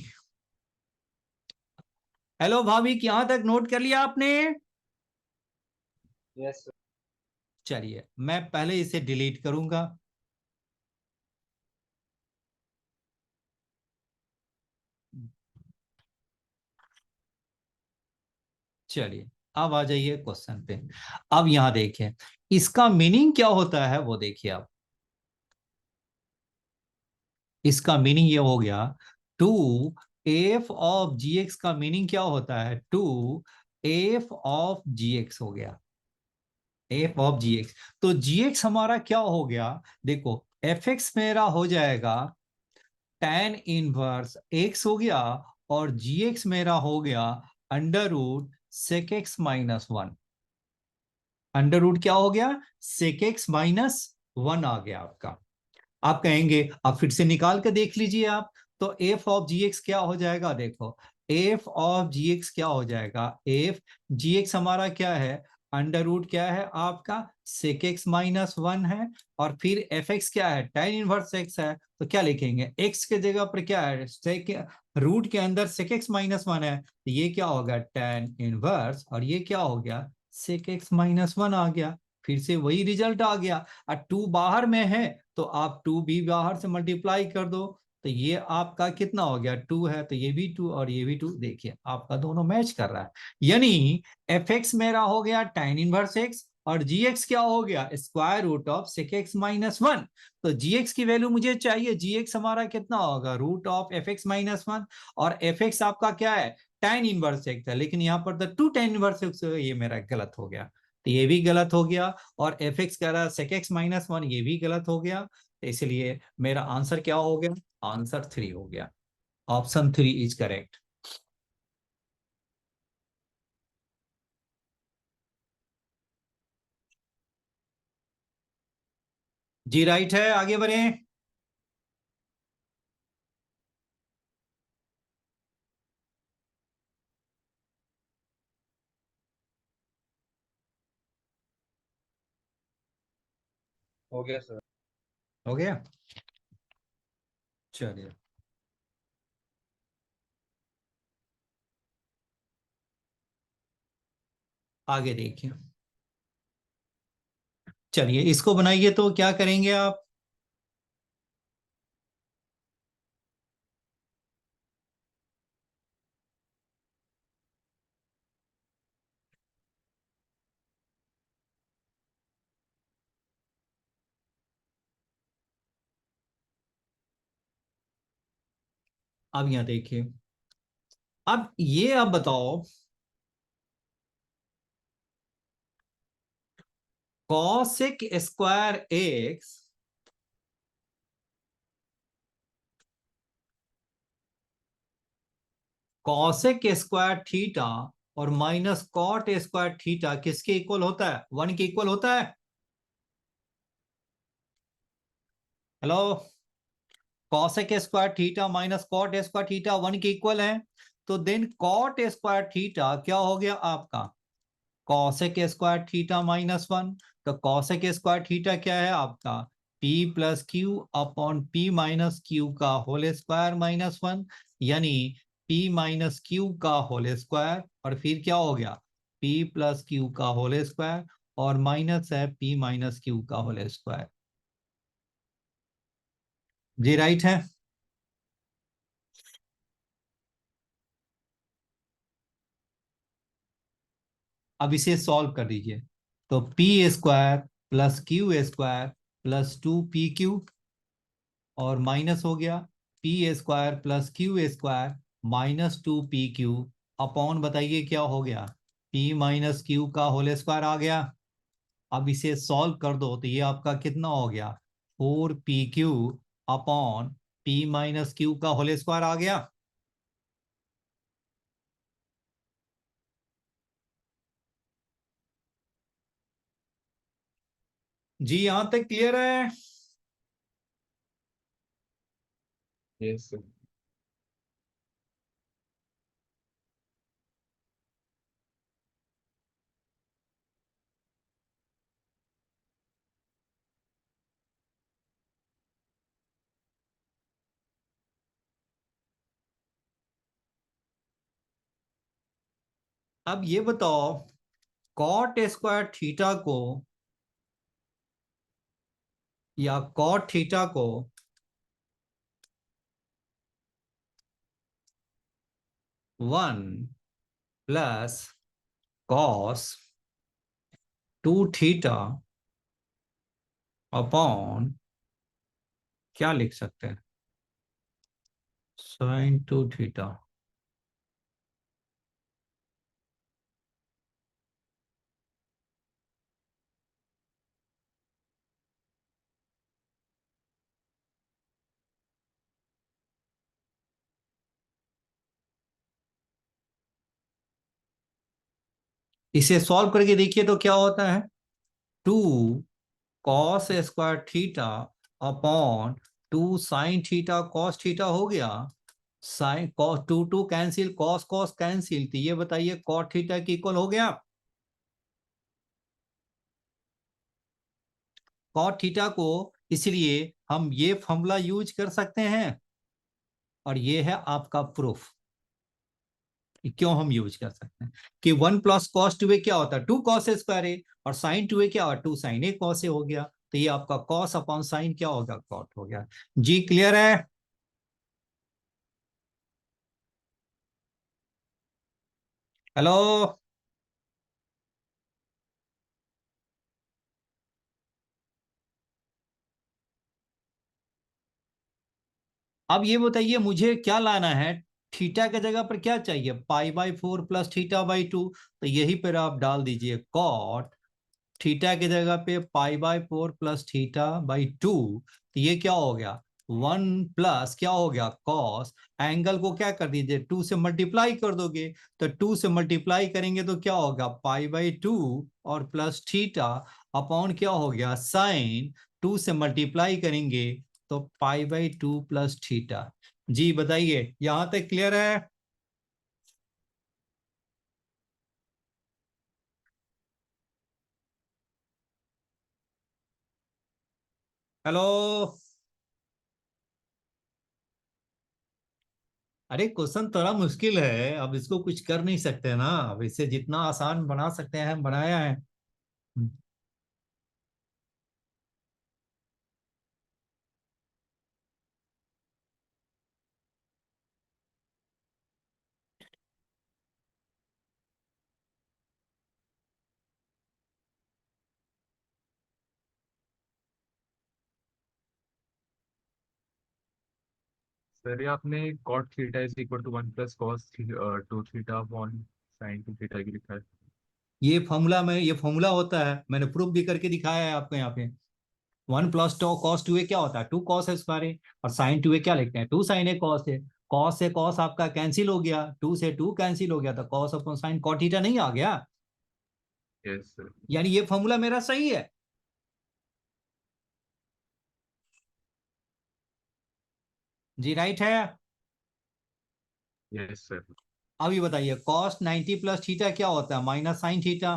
[SPEAKER 1] हेलो भाभी, यहां तक नोट कर लिया आपने?
[SPEAKER 3] Yes sir.
[SPEAKER 1] चलिए मैं पहले इसे डिलीट करूंगा, चलिए अब आ जाइए क्वेश्चन पे। अब यहां देखिए इसका मीनिंग क्या होता है वो देखिए आप, इसका मीनिंग ये हो गया 2 f ऑफ जी एक्स का मीनिंग क्या होता है 2 f ऑफ जी एक्स हो गया, f ऑफ जी एक्स, तो जी एक्स हमारा क्या हो गया, देखो एफ एक्स मेरा हो जाएगा tan 1 हो गया, और जी एक्स मेरा हो गया under root sec x minus 1, under root क्या हो गया सेक एक्स माइनस 1 आ गया आपका। आप कहेंगे अब फिर से निकाल के देख लीजिए आप, तो एफ ऑफ जी एक्स क्या हो जाएगा, देखो एफ ऑफ जी एक्स क्या हो जाएगा, एफ जी एक्स हमारा क्या है अंडर रूट क्या है आपका सेक एक्स माइनस 1 है, और फिर एफ एक्स क्या है tan 1 एक्स है, तो क्या लिखेंगे एक्स के जगह पर क्या है सेक, रूट के अंदर सेक एक्स माइनस 1 है, तो ये क्या होगा tan 1, और ये क्या हो गया सेक एक्स माइनस 1 आ गया, फिर से वही रिजल्ट आ गया। और 2 बाहर में है तो आप 2 भी बाहर से मल्टीप्लाई कर दो, तो ये आपका कितना हो गया 2 है, तो ये भी 2 और ये भी 2, देखिए आपका दोनों मैच कर रहा है, यानी एफ एक्स मेरा हो गया tan 1 एक्स, और जी एक्स क्या हो गया square root of sec x minus 1, तो जी एक्स की वैल्यू मुझे चाहिए, जी एक्स हमारा कितना होगा root of f x minus 1, और एफ एक्स आपका क्या है tan 1 एक्स है, लेकिन यहाँ पर 2 tan 1 एक्स, ये मेरा गलत हो गया, तो ये भी गलत हो गया, और एफ एक्स कह रहा है सेक एक्स माइनस 1, ये भी गलत हो गया, तो इसलिए मेरा आंसर क्या हो गया, आंसर 3 हो गया, ऑप्शन 3 इज करेक्ट। जी राइट है, आगे बढ़े।
[SPEAKER 3] हो गया सर।
[SPEAKER 1] हो गया, चलिए आगे देखिए, चलिए इसको बनाइए, तो क्या करेंगे आप, अब यहां देखिए, अब ये आप बताओ, cosec square x cosec square theta और माइनस कॉट स्क्वायर थीटा किसके इक्वल होता है? 1 के इक्वल होता है। Hello, cosec square theta minus cot square theta 1 के इक्वल है। तो देन कॉट स्क्वायर थीटा क्या हो गया आपका? Cosec square theta minus 1। तो कॉसेक स्क्वायर थीटा क्या है आपका? P plus Q upon P minus Q का होल स्क्वायर माइनस 1, यानी पी माइनस क्यू का होल स्क्वायर, और फिर क्या हो गया? पी प्लस क्यू का होल स्क्वायर, और माइनस है पी माइनस क्यू का होल स्क्वायर। जी राइट है। अब इसे सॉल्व कर दीजिए। तो P square plus Q square plus 2pq, और माइनस हो गया P square plus Q square minus 2pq upon, बताइए क्या हो गया? पी माइनस क्यू का होल स्क्वायर आ गया। अब इसे सॉल्व कर दो तो ये आपका कितना हो गया? 4pq upon P minus Q का होल स्क्वायर आ गया। जी यहां तक क्लियर है?
[SPEAKER 2] Yes sir.
[SPEAKER 1] अब ये बताओ, कॉट स्क्वायर थीटा को या कॉट थीटा को 1 प्लस कॉस 2 थीटा अपॉन क्या लिख सकते हैं? Sign 2 theta. इसे सॉल्व करके देखिए तो क्या होता है? 2 cos square theta upon 2 sign theta cos theta हो गया। Sine cos 2 cancel, cos cos cancel, तो ये बताइए कॉट थीटा की इक्वल हो गया। कॉट थीटा को इसलिए हम ये फॉर्मूला यूज कर सकते हैं, और ये है आपका प्रूफ क्यों हम यूज कर सकते हैं कि 1 प्लस कॉस 2a क्या होता है? 2 कॉस स्क्वायर ए, और साइन 2a क्या होता है? 2 साइन ए कॉस ए हो गया। तो ये आपका कॉस अपॉन साइन क्या होगा? कॉट हो गया। जी क्लियर है? हेलो, अब ये बताइए मुझे क्या लाना है? थीटा के जगह पर क्या चाहिए? पाई/4 प्लस थीटा/2। तो यही पर आप डाल दीजिए कॉट थीटा की जगह पे पाई/4 प्लस थीटा/2। तो ये क्या हो गया? 1 प्लस क्या हो गया? कॉस, एंगल को क्या कर दीजिए? 2 से मल्टीप्लाई कर दोगे। तो 2 से मल्टीप्लाई करेंगे तो क्या होगा? पाई/2 और प्लस थीटा अपॉन क्या हो गया? साइन 2 से मल्टीप्लाई करेंगे तो पाई/2 प्लस थीटा। जी बताइए यहां तक क्लियर है? हेलो, अरे क्वेश्चन थोड़ा मुश्किल है, अब इसको कुछ कर नहीं सकते ना, अब इसे जितना आसान बना सकते हैं हम बनाया है।
[SPEAKER 2] सर ये आपने cot theta is equal to 1 + cos 2 theta upon sine 2 theta की लिखा है।
[SPEAKER 1] ये फॉर्मूला में, ये फॉर्मूला होता है, मैंने प्रूफ भी करके दिखाया है आपको यहाँ पे। 1 + 2 cos 2a क्या होता है? 2 cos² है। और साइन 2a क्या लिखते हैं? 2 sin a cos है। कॉस से कॉस आपका कैंसिल हो गया, 2 से 2 कैंसिल हो गया, तो cos upon sine cot theta नहीं आ गया?
[SPEAKER 2] Yes sir.
[SPEAKER 1] यानी ये फॉर्मूला मेरा सही है। जी राइट है।
[SPEAKER 2] Yes sir.
[SPEAKER 1] अभी बताइए, कॉस 90 + थीटा क्या होता है? Minus sine theta.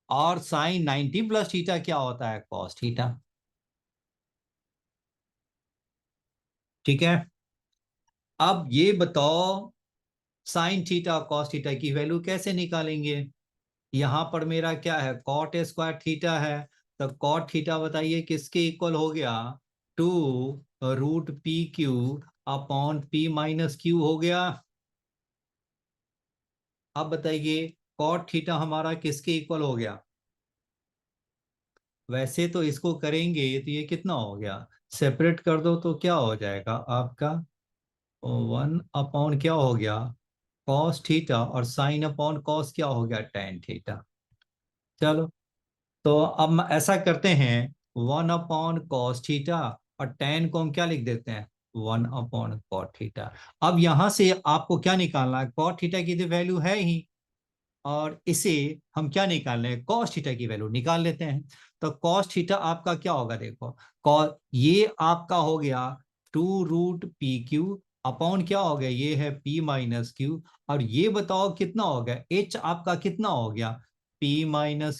[SPEAKER 1] और साइन 90 + थीटा क्या होता है? Cos theta. ठीक है। अब ये बताओ, साइन थीटा कॉस थीटा की वैल्यू कैसे निकालेंगे? यहां पर मेरा क्या है? cot² थीटा है। तो cot थीटा बताइए किसके इक्वल हो गया? 2√pq अपॉन p - q हो गया। अब बताइए, cot थीटा हमारा किसके इक्वल हो गया? वैसे तो इसको करेंगे तो ये कितना हो गया? सेपरेट कर दो तो क्या हो जाएगा आपका? 1 अपॉन क्या हो गया? Cos theta. और साइन अपॉन कॉस क्या हो गया? Tan theta. चलो, तो अब ऐसा करते हैं, 1/cos थीटा और टेन को हम क्या लिख देते हैं? 1/cot theta. अब यहां से आपको क्या निकालना है? cot थीटा की तो वैल्यू है ही, और इसे हम क्या निकाल रहे हैं? cos थीटा की वैल्यू निकाल लेते हैं। तो cos थीटा आपका क्या होगा? देखो, ये आपका हो गया 2√pq अपॉन क्या हो गया? ये है p - q। और ये बताओ कितना हो गया? h आपका कितना हो गया? p -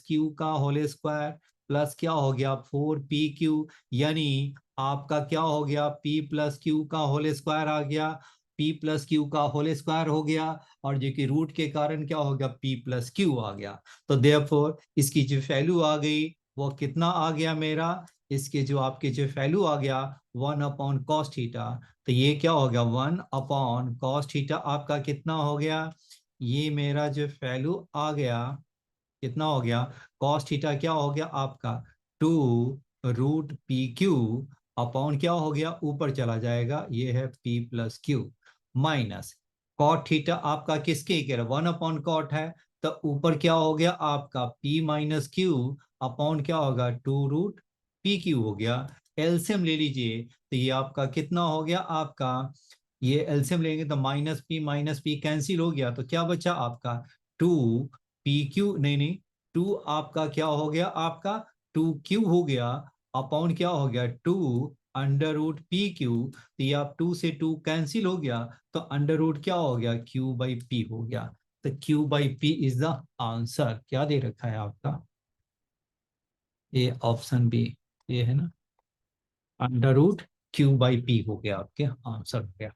[SPEAKER 1] q का होल स्क्वायर प्लस क्या हो गया? 4pq। यानी आपका क्या हो गया? p+q का होल स्क्वायर आ गया, p+q का होल स्क्वायर हो गया, और जो कि रूट के कारण क्या हो गया? p+q आ गया। तो देयरफॉर इसकी जो वैल्यू आ गई वो कितना आ गया मेरा? इसके जो आपके जो वैल्यू आ गया 1/cos थीटा। तो ये क्या हो गया? 1/cos थीटा आपका कितना हो गया? ये मेरा जो वैल्यू आ गया कितना हो गया? cos थीटा क्या हो गया आपका? 2√pq अपॉन क्या हो गया? ऊपर चला जाएगा, ये है p+q माइनस cot थीटा आपका किसके इक्वल? 1/cot है। तो ऊपर क्या हो गया आपका? p - q अपॉन क्या होगा? 2√pq हो गया। एलसीएम ले लीजिए, तो ये आपका कितना हो गया आपका? ये एलसीएम लेंगे तो -p कैंसिल हो गया, तो क्या बचा आपका? 2pq, नहीं नहीं, 2 आपका क्या हो गया आपका? 2q हो गया अपॉन क्या हो गया? 2√pq। तो ये आप 2 से 2 कैंसिल हो गया, तो अंडर रूट क्या हो गया? q/p हो गया। तो q/p इज द आंसर। क्या दे रखा है आपका? ये ऑप्शन बी, ये है ना, √q/p हो गया, आपके आंसर हो गया।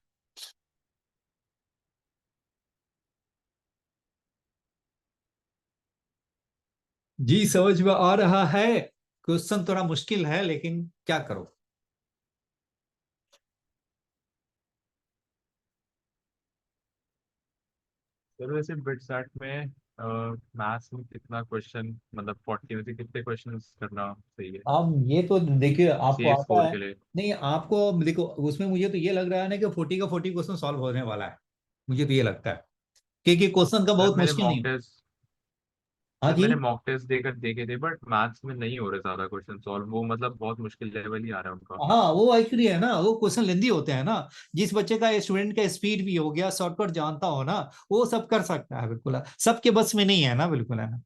[SPEAKER 1] जी समझ में आ रहा है। क्वेश्चन थोड़ा मुश्किल है, लेकिन क्या करो।
[SPEAKER 2] सर वैसे बिटसैट में मैथ्स में कितना क्वेश्चन, मतलब 40 में से कितने क्वेश्चन करना सही है
[SPEAKER 1] अब ये तो देखिए आपको
[SPEAKER 2] सी
[SPEAKER 1] आता
[SPEAKER 2] स्कोर
[SPEAKER 1] है।
[SPEAKER 2] के लिए?
[SPEAKER 1] नहीं, आपको देखो, उसमें मुझे तो ये लग रहा है ना कि 40 का 40 क्वेश्चन सॉल्व होने वाला है। मुझे तो ये लगता है, क्योंकि क्वेश्चन का
[SPEAKER 2] सर
[SPEAKER 1] बहुत
[SPEAKER 2] मैंने
[SPEAKER 1] मुश्किल नहीं।
[SPEAKER 2] मॉक टेस्ट
[SPEAKER 1] हाँ
[SPEAKER 2] सर
[SPEAKER 1] जी।
[SPEAKER 2] मैंने मॉक टेस्ट देकर देखे थे, बट मैथ्स में नहीं हो रहे ज्यादा क्वेश्चन सॉल्व, वो मतलब बहुत मुश्किल लेवल ही आ रहा है उनका।
[SPEAKER 1] हाँ, वो एक्चुअली है ना, वो क्वेश्चन लेंदी होते हैं ना। जिस बच्चे का, स्टूडेंट का स्पीड भी हो गया, शॉर्टकट जानता हो ना, वो सब कर सकता है, बिल्कुल है। सबके बस में नहीं है ना, बिल्कुल है ना।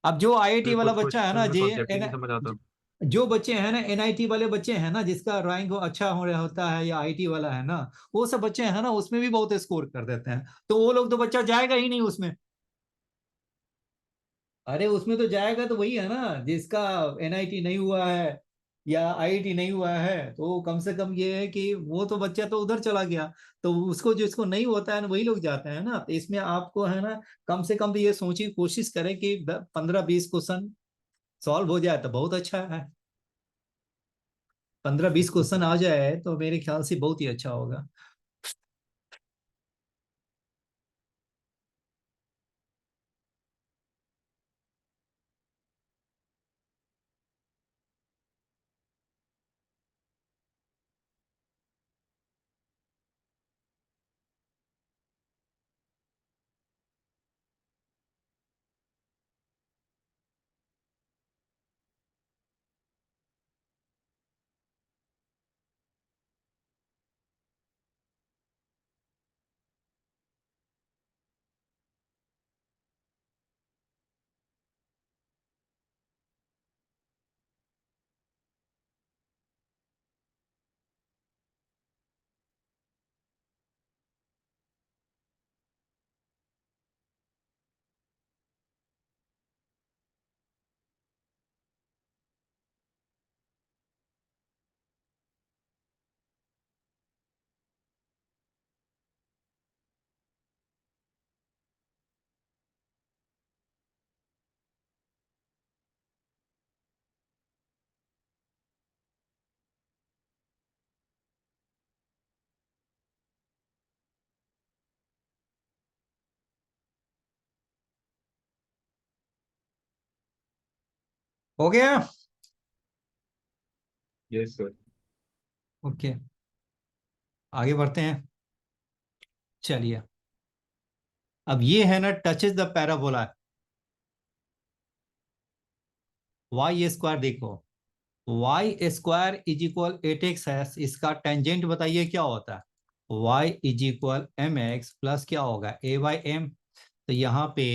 [SPEAKER 1] अब जो आईआईटी
[SPEAKER 2] क्योंकि
[SPEAKER 1] वाला
[SPEAKER 2] कुछ
[SPEAKER 1] बच्चा है
[SPEAKER 2] क्वेश्चन
[SPEAKER 1] ना,
[SPEAKER 2] में
[SPEAKER 1] जे
[SPEAKER 2] कॉन्सेप्ट ही नहीं समझ आता।
[SPEAKER 1] जो बच्चे हैं ना, एनआईटी वाले बच्चे हैं ना, जिसका रैंक अच्छा हो रहा होता है, या आईटी वाला है ना, वो सब बच्चे हैं ना, उसमें भी बहुत स्कोर कर देते हैं। तो वो लोग तो बच्चा जाएगा ही नहीं उसमें। अरे उसमें तो जाएगा तो वही है ना, जिसका एनआईटी नहीं हुआ है या आईआईटी नहीं हुआ है, तो कम से कम ये है कि वो तो बच्चा तो उधर चला गया। तो उसको, जिसको नहीं होता है ना, वही लोग जाते हैं ना। तो इसमें आपको है ना, कम से कम तो ये सोची कोशिश करें कि 15-20 क्वेश्चन सॉल्व हो जाए तो बहुत अच्छा है। 15-20 क्वेश्चन आ जाए तो मेरे ख्याल से बहुत ही अच्छा होगा। हो गया?
[SPEAKER 2] Yes sir.
[SPEAKER 1] ओके, आगे बढ़ते हैं। चलिए, अब ये है ना, touches the parabola, Y square देखो, Y square is equal 8x है, इसका टेंजेंट बताइए क्या होता है, Y is equal M x plus क्या होगा, ए बाई एम। तो यहाँ पे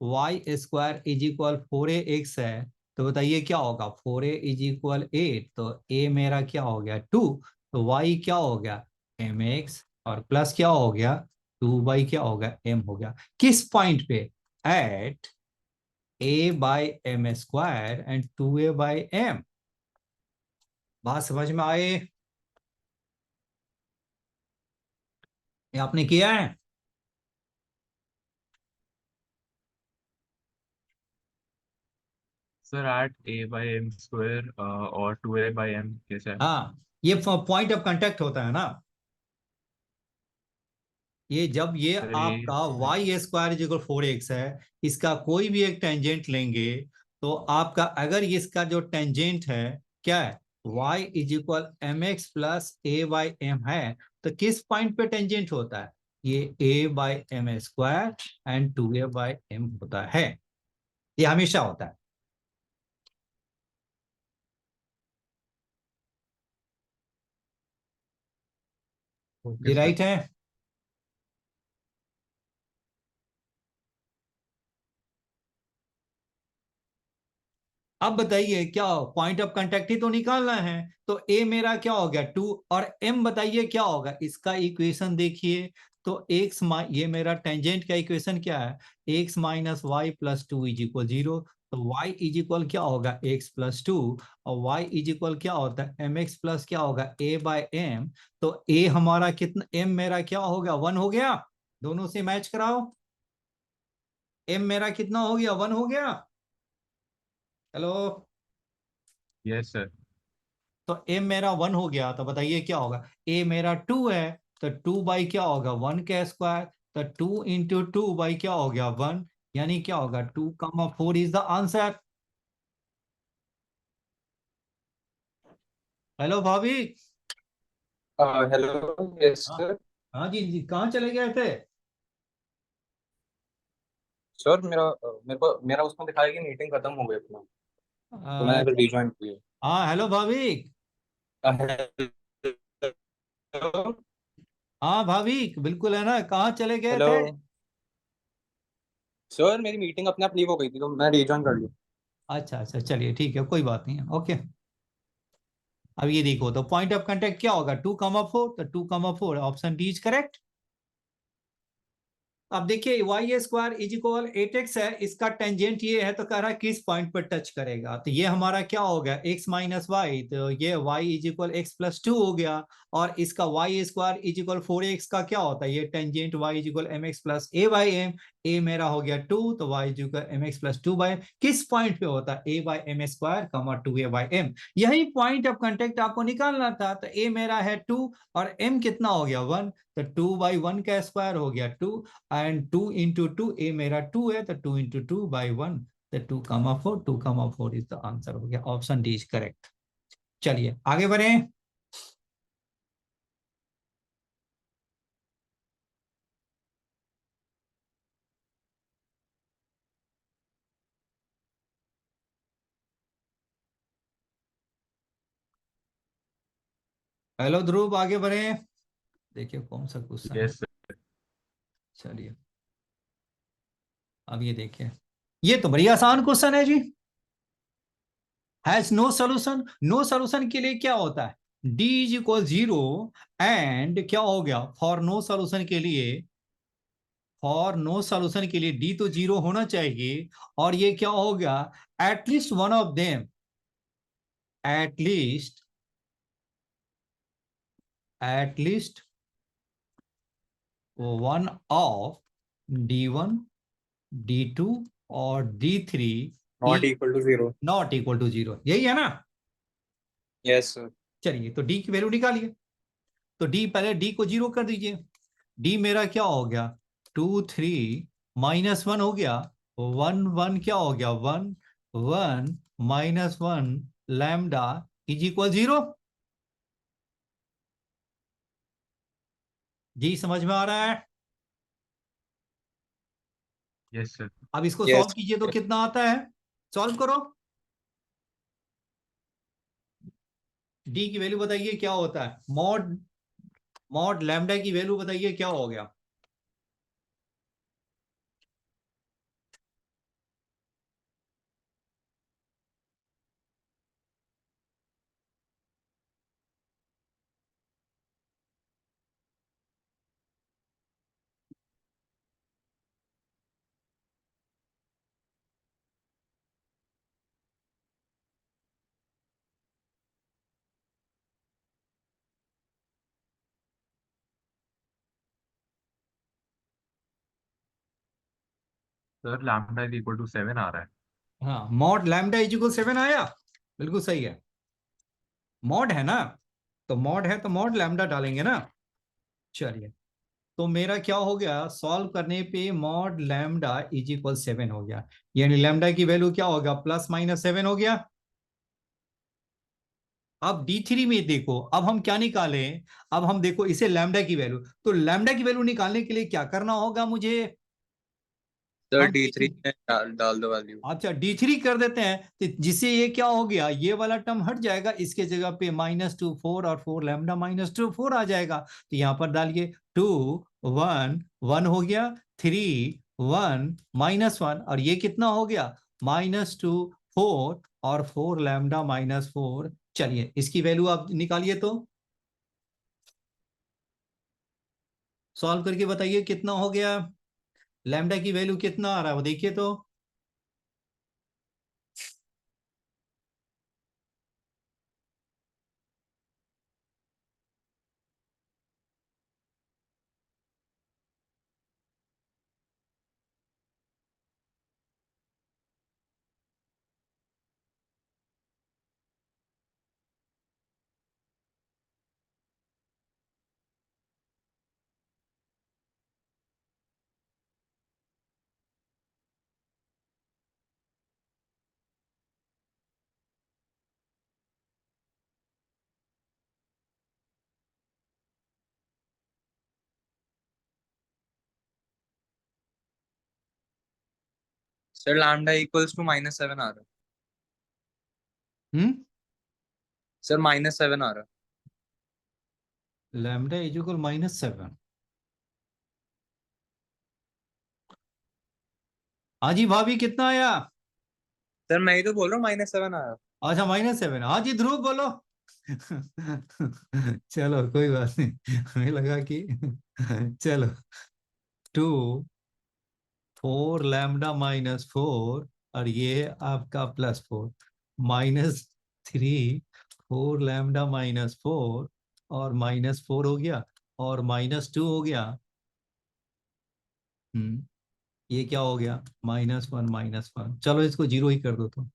[SPEAKER 1] Y square is equal 4ax है, तो बताइए क्या होगा, 4a इज इक्वल 8, तो a मेरा क्या हो गया 2, तो y क्या हो गया mx, और प्लस क्या हो गया 2 बाई क्या हो गया m हो गया। किस पॉइंट पे, at a by m square and 2a by m। बात समझ में आए? ये आपने किया है?
[SPEAKER 2] Sir at a by m square और 2a/m कैसे है?
[SPEAKER 1] हाँ, ये पॉइंट ऑफ कांटेक्ट होता है ना, ये जब ये
[SPEAKER 2] सर ये
[SPEAKER 1] आपका Y square is equal 4x है, इसका कोई भी एक टेंजेंट लेंगे, तो आपका अगर इसका जो टेंजेंट है क्या है, y is equal M x plus a by m है, तो किस पॉइंट पे टेंजेंट होता है, ये a by m square and 2a by m होता है, ये हमेशा होता है।
[SPEAKER 2] ओके
[SPEAKER 1] ये
[SPEAKER 2] सर।
[SPEAKER 1] राइट है? अब बताइए क्या पॉइंट ऑफ कांटेक्ट ही तो निकालना है, तो ए मेरा क्या हो गया 2, और एम बताइए क्या होगा, इसका इक्वेशन देखिए, तो एक्स ये मेरा टेंजेंट का इक्वेशन क्या है, x minus y plus 2 is equal 0, तो y इज इक्वल क्या होगा x प्लस 2, और y इज इक्वल क्या होता है एम एक्स प्लस क्या होगा a बाई एम। तो a हमारा कितना, m मेरा क्या हो गया 1 हो गया, दोनों से मैच कराओ, m मेरा कितना हो गया 1 हो गया। Hello,
[SPEAKER 2] yes sir.
[SPEAKER 1] तो m मेरा 1 हो गया, तो बताइए क्या होगा, a मेरा 2 है, तो 2 बाई क्या होगा 1 का स्क्वायर, तो 2 इंटू 2 बाई क्या हो गया 1, यानी क्या होगा 2,4 इज द आंसर। हेलो भाभी।
[SPEAKER 3] हेलो, यस
[SPEAKER 1] हाँ,
[SPEAKER 3] सर।
[SPEAKER 1] हाँ जी जी, कहाँ चले गए थे?
[SPEAKER 3] सर मेरा उसमें दिखाया कि मीटिंग खत्म हो गई अपना, तो मैंने फिर
[SPEAKER 1] अच्छा,
[SPEAKER 3] रिज्वाइन किया।
[SPEAKER 1] हाँ हेलो भाभी।
[SPEAKER 3] हेलो।
[SPEAKER 1] हाँ भाभी, बिल्कुल है ना, कहाँ चले गए
[SPEAKER 3] हेलो
[SPEAKER 1] थे?
[SPEAKER 3] सर, मेरी मीटिंग अपने आप लीव हो गई थी तो मैं रिज्वाइन कर लिया।
[SPEAKER 1] अच्छा अच्छा, चलिए ठीक है, कोई बात नहीं है, ओके। अब ये देखो, तो पॉइंट ऑफ कांटेक्ट क्या होगा 2,4, तो 2,4 ऑप्शन डी इज करेक्ट। अब देखिए Y square is equal 8x है, इसका टेंजेंट ये है, तो कह रहा है किस पॉइंट पर टच करेगा, तो ये हमारा क्या हो गया x माइनस वाई, तो ये y is equal x plus 2 हो गया, और इसका Y square is equal 4x का क्या होता है, ये tangent y is equal M x plus a by m, ए मेरा हो गया 2, तो y is equal M x plus 2 by, किस पॉइंट पे होता है a by m square comma 2a by m, यही पॉइंट ऑफ कांटेक्ट आपको निकालना था, तो a मेरा है 2 और m कितना हो गया 1, तो 2/1 का स्क्वायर हो गया 2, एंड 2 इंटू 2, ए मेरा 2 है, तो 2 इंटू 2/1, तो 2,4, 2,4 इज द आंसर हो गया, ऑप्शन डी इज करेक्ट। चलिए आगे बढ़े। हेलो ध्रुव, आगे बढ़े, देखिए कौन सा क्वेश्चन है।
[SPEAKER 2] Yes sir.
[SPEAKER 1] चलिए, अब ये देखिए, ये तो बड़ी आसान क्वेश्चन है जी, has no solution, no solution के लिए क्या होता है डी इज इक्वल 0, एंड क्या हो गया फॉर नो सोल्यूशन के लिए, फॉर नो सोल्यूशन के लिए डी तो 0 होना चाहिए, और ये क्या हो गया at least one of them, at least at least one of D1 D2 और D3
[SPEAKER 3] not
[SPEAKER 1] is
[SPEAKER 3] equal to zero.
[SPEAKER 1] Not equal to 0, यही है ना।
[SPEAKER 3] Yes sir.
[SPEAKER 1] चलिए, तो डी की वैल्यू निकालिए, तो डी पहले डी को 0 कर दीजिए, डी मेरा क्या हो गया 2 3 -1 हो गया, 1 1 क्या हो गया 1 1 -1 लैम्डा इज इक्वल 0। जी समझ में आ रहा है?
[SPEAKER 2] Yes sir.
[SPEAKER 1] अब इसको
[SPEAKER 4] Yes.
[SPEAKER 1] सॉल्व कीजिए तो कितना आता है, सॉल्व करो। डी की वैल्यू बताइए क्या होता है, मॉड मॉड लैम्डा की वैल्यू बताइए क्या हो गया।
[SPEAKER 2] Sir lambda is equal to 7 आ रहा है।
[SPEAKER 1] हाँ, मॉड लैम्डा इज इक्वल 7 आया, बिल्कुल सही है। मॉड है ना, तो मॉड है तो मॉड लैम्डा डालेंगे ना। चलिए, तो मेरा क्या हो गया, सॉल्व करने पे मॉड लैम्डा इज इक्वल 7 हो गया, यानी लैम्डा की वैल्यू क्या होगा, +-7 हो गया। अब D3 में देखो, अब हम क्या निकालें, अब हम देखो इसे लैम्डा की वैल्यू, तो लैम्डा की वैल्यू निकालने के लिए क्या करना होगा मुझे,
[SPEAKER 4] सर
[SPEAKER 1] हम
[SPEAKER 4] D3 में डाल दो वैल्यू।
[SPEAKER 1] अच्छा D3 कर देते हैं, तो जिससे ये क्या हो गया, ये वाला टर्म हट जाएगा, इसके जगह पे -2 4 और 4 लैम्डा -2 4 आ जाएगा। तो यहां पर डालिए 2 1 1 हो गया, 3 1 -1, और ये कितना हो गया, -2 4 और 4 लैम्डा -4। चलिए इसकी वैल्यू आप निकालिए, तो सॉल्व करके बताइए कितना हो गया, लैम्डा की वैल्यू कितना आ रहा है वो देखिए तो।
[SPEAKER 4] सर लैम्डा इक्वल्स टू -7 आ रहा है। सर -7 आ रहा है।
[SPEAKER 1] Lambda is equal -7। हाँ जी भाभी कितना आया,
[SPEAKER 4] सर मैं ही तो बोल रहा हूँ -7 आ रहा है।
[SPEAKER 1] अच्छा -7। हाँ जी ध्रुव बोलो। चलो कोई बात नहीं, हमें लगा कि चलो 2 4 लैम्डा -4 और ये आपका +4, -3 4 लैम्डा -4 और -4 हो गया, और -2 हो गया। ये क्या हो गया, -1 -1, चलो इसको 0 ही कर दो तो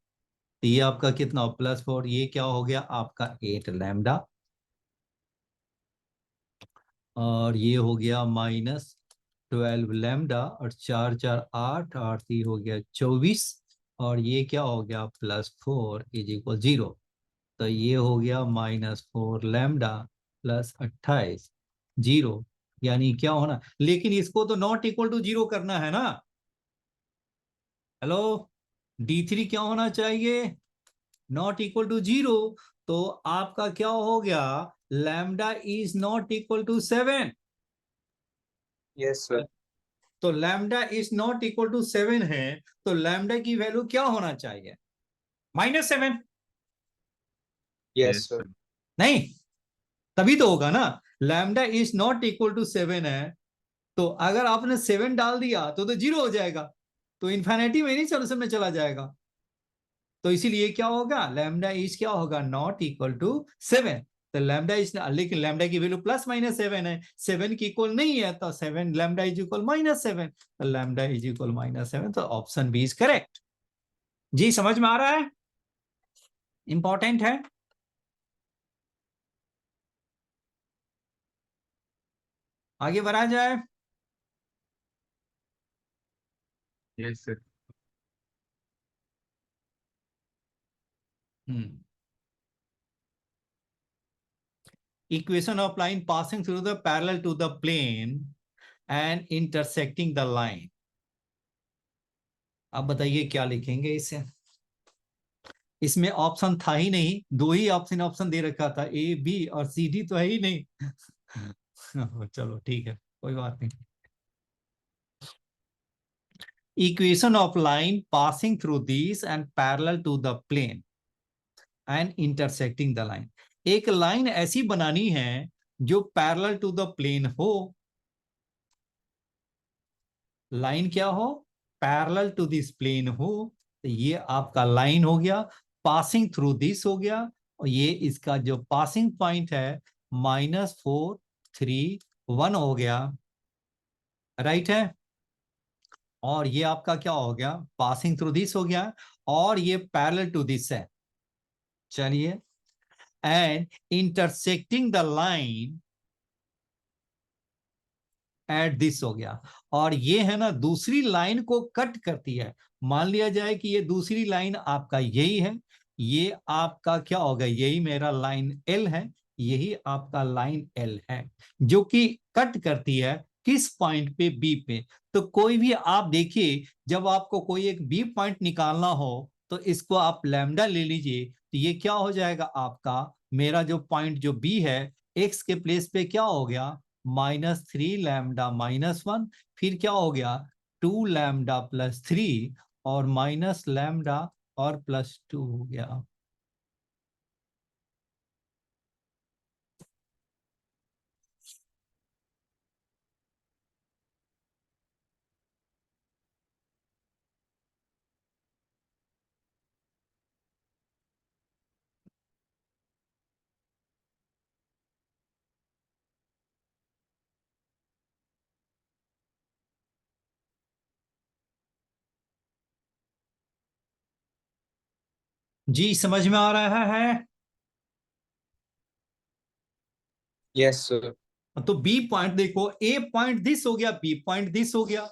[SPEAKER 1] ये आपका कितना, +4, ये क्या हो गया आपका 8 लैम्डा, और ये हो गया -12 लैम्डा, और 4 4 8, 8 3 हो गया 24, और ये क्या हो गया, +4 इज इक्वल 0। तो ये हो गया -4 लैम्डा +28 0, यानी क्या होना, लेकिन इसको तो नॉट इक्वल टू 0 करना है ना। हेलो, D3 क्या होना चाहिए, नॉट इक्वल टू 0। तो आपका क्या हो गया, lambda is not equal to 7।
[SPEAKER 4] Yes sir.
[SPEAKER 1] तो lambda is not equal to 7 है, तो लैम्डा की वैल्यू क्या होना चाहिए, -7।
[SPEAKER 4] Yes
[SPEAKER 2] yes
[SPEAKER 4] sir.
[SPEAKER 2] सर।
[SPEAKER 1] नहीं, तभी तो होगा ना, lambda is not equal to 7 है, तो अगर आपने 7 डाल दिया तो 0 हो जाएगा, तो इन्फिनिटी में नहीं सोल्यूशन में चला जाएगा। तो इसीलिए क्या होगा, लैम्डा इज क्या होगा, नॉट इक्वल टू 7। तो लैम्डा इज, लेकिन लैम्डा की वैल्यू +-7 है, 7 की इक्वल नहीं है, तो 7 लैम्डा इज इक्वल -7, तो लैम्डा इज इक्वल -7, तो ऑप्शन बी इज करेक्ट। जी समझ में आ रहा है, इंपॉर्टेंट है। आगे बढ़ा जाए।
[SPEAKER 2] Yes sir.
[SPEAKER 1] Equation of line passing through the parallel to the plane and intersecting the line. अब बताइए क्या लिखेंगे इसे। इसमें ऑप्शन था ही नहीं, दो ही ऑप्शन दे रखा था, ए बी और सी डी तो है ही नहीं। चलो ठीक है, कोई बात नहीं। Equation of line passing through this and parallel to the plane and intersecting the line. एक लाइन ऐसी बनानी है जो पैरेलल टू द प्लेन हो। लाइन क्या हो? पैरेलल टू दिस प्लेन हो। तो ये आपका लाइन हो गया, पासिंग थ्रू दिस हो गया, और ये इसका जो पासिंग पॉइंट है -431 हो गया, राइट है। और ये आपका क्या हो गया? पासिंग थ्रू दिस हो गया, और ये पैरेलल टू दिस है। चलिए, and intersecting the line at this हो गया, और ये है ना दूसरी लाइन को कट करती है। मान लिया जाए कि ये दूसरी लाइन आपका यही है, ये आपका क्या होगा? यही मेरा लाइन एल है, यही आपका लाइन एल है, जो कि कट करती है किस पॉइंट पे? बी पे। तो कोई भी आप देखिए, जब आपको कोई एक बी पॉइंट निकालना हो तो इसको आप लैम्डा ले लीजिए, तो ये क्या हो जाएगा आपका? मेरा जो पॉइंट जो बी है, एक्स के प्लेस पे क्या हो गया? -3 लैम्डा -1, फिर क्या हो गया? 2 लैम्डा +3, और माइनस लैम्डा और +2 हो गया। जी समझ में आ रहा है?
[SPEAKER 4] Yes, sir.
[SPEAKER 1] तो बी पॉइंट देखो, ए पॉइंट दिस हो गया, बी पॉइंट दिस हो गया।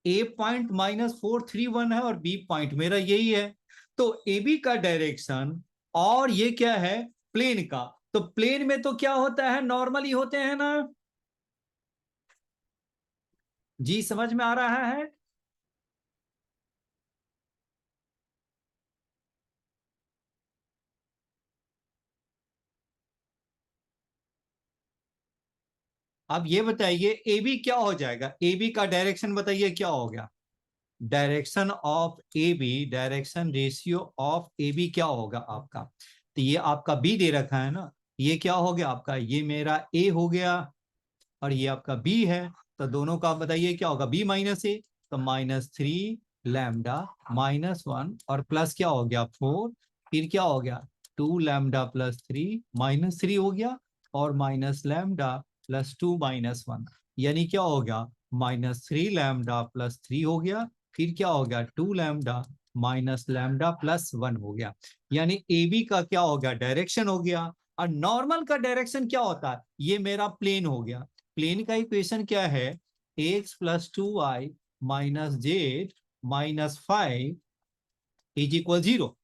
[SPEAKER 1] ए पॉइंट -431 है और बी पॉइंट मेरा यही है। तो ए बी का डायरेक्शन, और ये क्या है? प्लेन का। तो प्लेन में तो क्या होता है? नॉर्मली होते हैं ना। जी समझ में आ रहा है? अब ये बताइए ए बी क्या हो जाएगा? ए बी का डायरेक्शन बताइए क्या हो गया? Direction of a b, direction ratio of a b क्या होगा आपका? तो ये आपका बी दे रखा है ना, ये क्या हो गया आपका? ये मेरा ए हो गया, और ये आपका बी है। तो दोनों का बताइए क्या होगा? बी माइनस ए, तो -3 लैम्डा -1, और प्लस क्या हो गया? 4, फिर क्या हो गया? 2 लैम्डा +3 -3 हो गया, और माइनस लैम्डा +2 -1, यानी क्या हो गया? -3 लैम्डा +3 हो गया, फिर क्या हो गया? 2 लैम्डा माइनस लैम्डा +1 हो गया। यानी ए बी का क्या हो गया? डायरेक्शन हो गया। और नॉर्मल का डायरेक्शन क्या होता है? ये मेरा प्लेन हो गया। प्लेन का इक्वेशन क्या है? x + 2y - z - 5 = 0।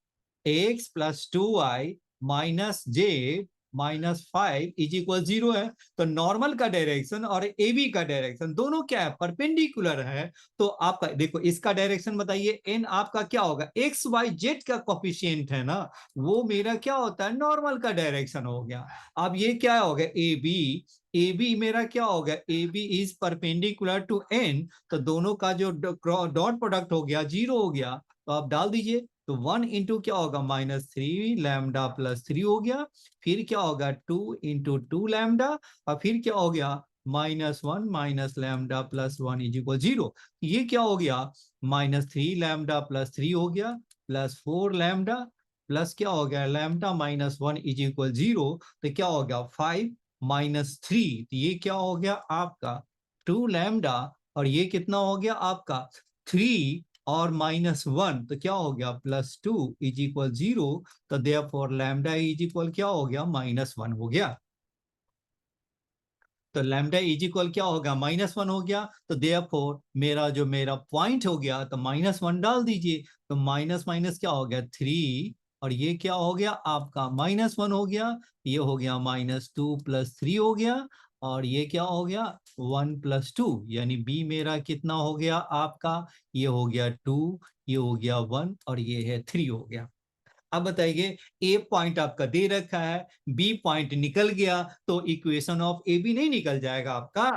[SPEAKER 1] x + 2y - z -5 = 0 है। तो नॉर्मल का डायरेक्शन और ए बी का डायरेक्शन दोनों क्या है? परपेंडिकुलर है। तो आपका देखो, इसका डायरेक्शन बताइए। एन आपका क्या होगा? एक्स वाई जेड का कोफिशिएंट है ना, वो मेरा क्या होता है? नॉर्मल का डायरेक्शन हो गया। अब ये क्या हो गया? ए बी, ए बी मेरा क्या हो गया? A b is perpendicular to n, तो दोनों का जो डॉट प्रोडक्ट हो गया 0 हो गया। तो आप डाल दीजिए, तो 1 इंटू क्या होगा? -3 लैम्डा +3 हो गया, फिर क्या होगा? 2 इंटू 2 लैम्डा, और फिर क्या हो गया? -1 माइनस लैम्डा +1 = 0। ये क्या हो गया? -3 लैम्डा +3 हो गया, +4 लैम्डा, प्लस क्या हो गया? लैम्डा -1 = 0। तो क्या हो गया? 5 - 3, तो ये क्या हो गया आपका? 2 लैम्डा, और ये कितना हो गया आपका? 3 और -1, तो क्या हो गया? +2 = 0। तो देयरफॉर लैम्डा = क्या हो गया? -1 हो गया। तो लैम्डा = क्या होगा? -1 हो गया। तो देयरफॉर मेरा पॉइंट हो गया, तो -1 डाल दीजिए। तो माइनस माइनस क्या हो गया? 3 और ये क्या हो गया आपका -1 हो गया, ये हो गया -2 + 3 हो गया, और ये क्या हो गया 1 + 2, यानी बी मेरा कितना हो गया आपका, ये हो गया 2, ये हो गया 1 और ये है 3 हो गया। अब बताइए ए पॉइंट आपका दे रखा है, बी पॉइंट निकल गया, तो इक्वेशन ऑफ ए बी नहीं निकल जाएगा आपका?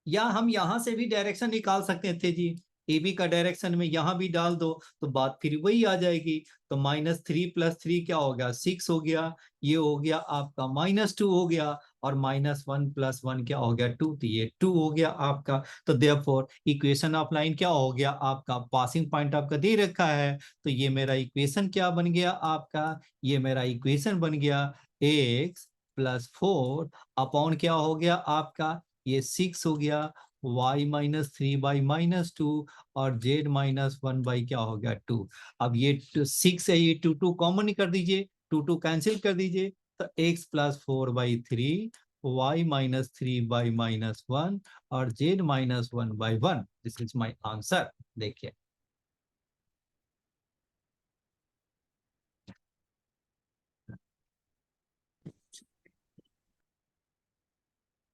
[SPEAKER 1] या हम यहां से भी डायरेक्शन निकाल सकते थे जी, ए बी का डायरेक्शन में यहां भी डाल दो तो बात फिर वही आ जाएगी। तो -3 + 3 क्या हो गया 6 हो गया, ये हो गया आपका -2 हो गया, और -1 + 1 क्या हो गया 2, तो ये 2 हो गया आपका। तो देयरफॉर इक्वेशन ऑफ लाइन क्या हो गया आपका, पासिंग पॉइंट आपका दे रखा है, तो ये मेरा इक्वेशन क्या बन गया आपका, ये मेरा इक्वेशन बन गया x + 4 अपॉन क्या हो गया आपका, ये 6 हो गया, y - 3/- 2 और z - 1 क्या हो गया 2। अब ये 6 है, ये 2 कॉमन कर दीजिए, 2 कैंसिल कर दीजिए, तो x + 4/3, y - 3/- 1 और z - 1/1। This is my answer. देखिए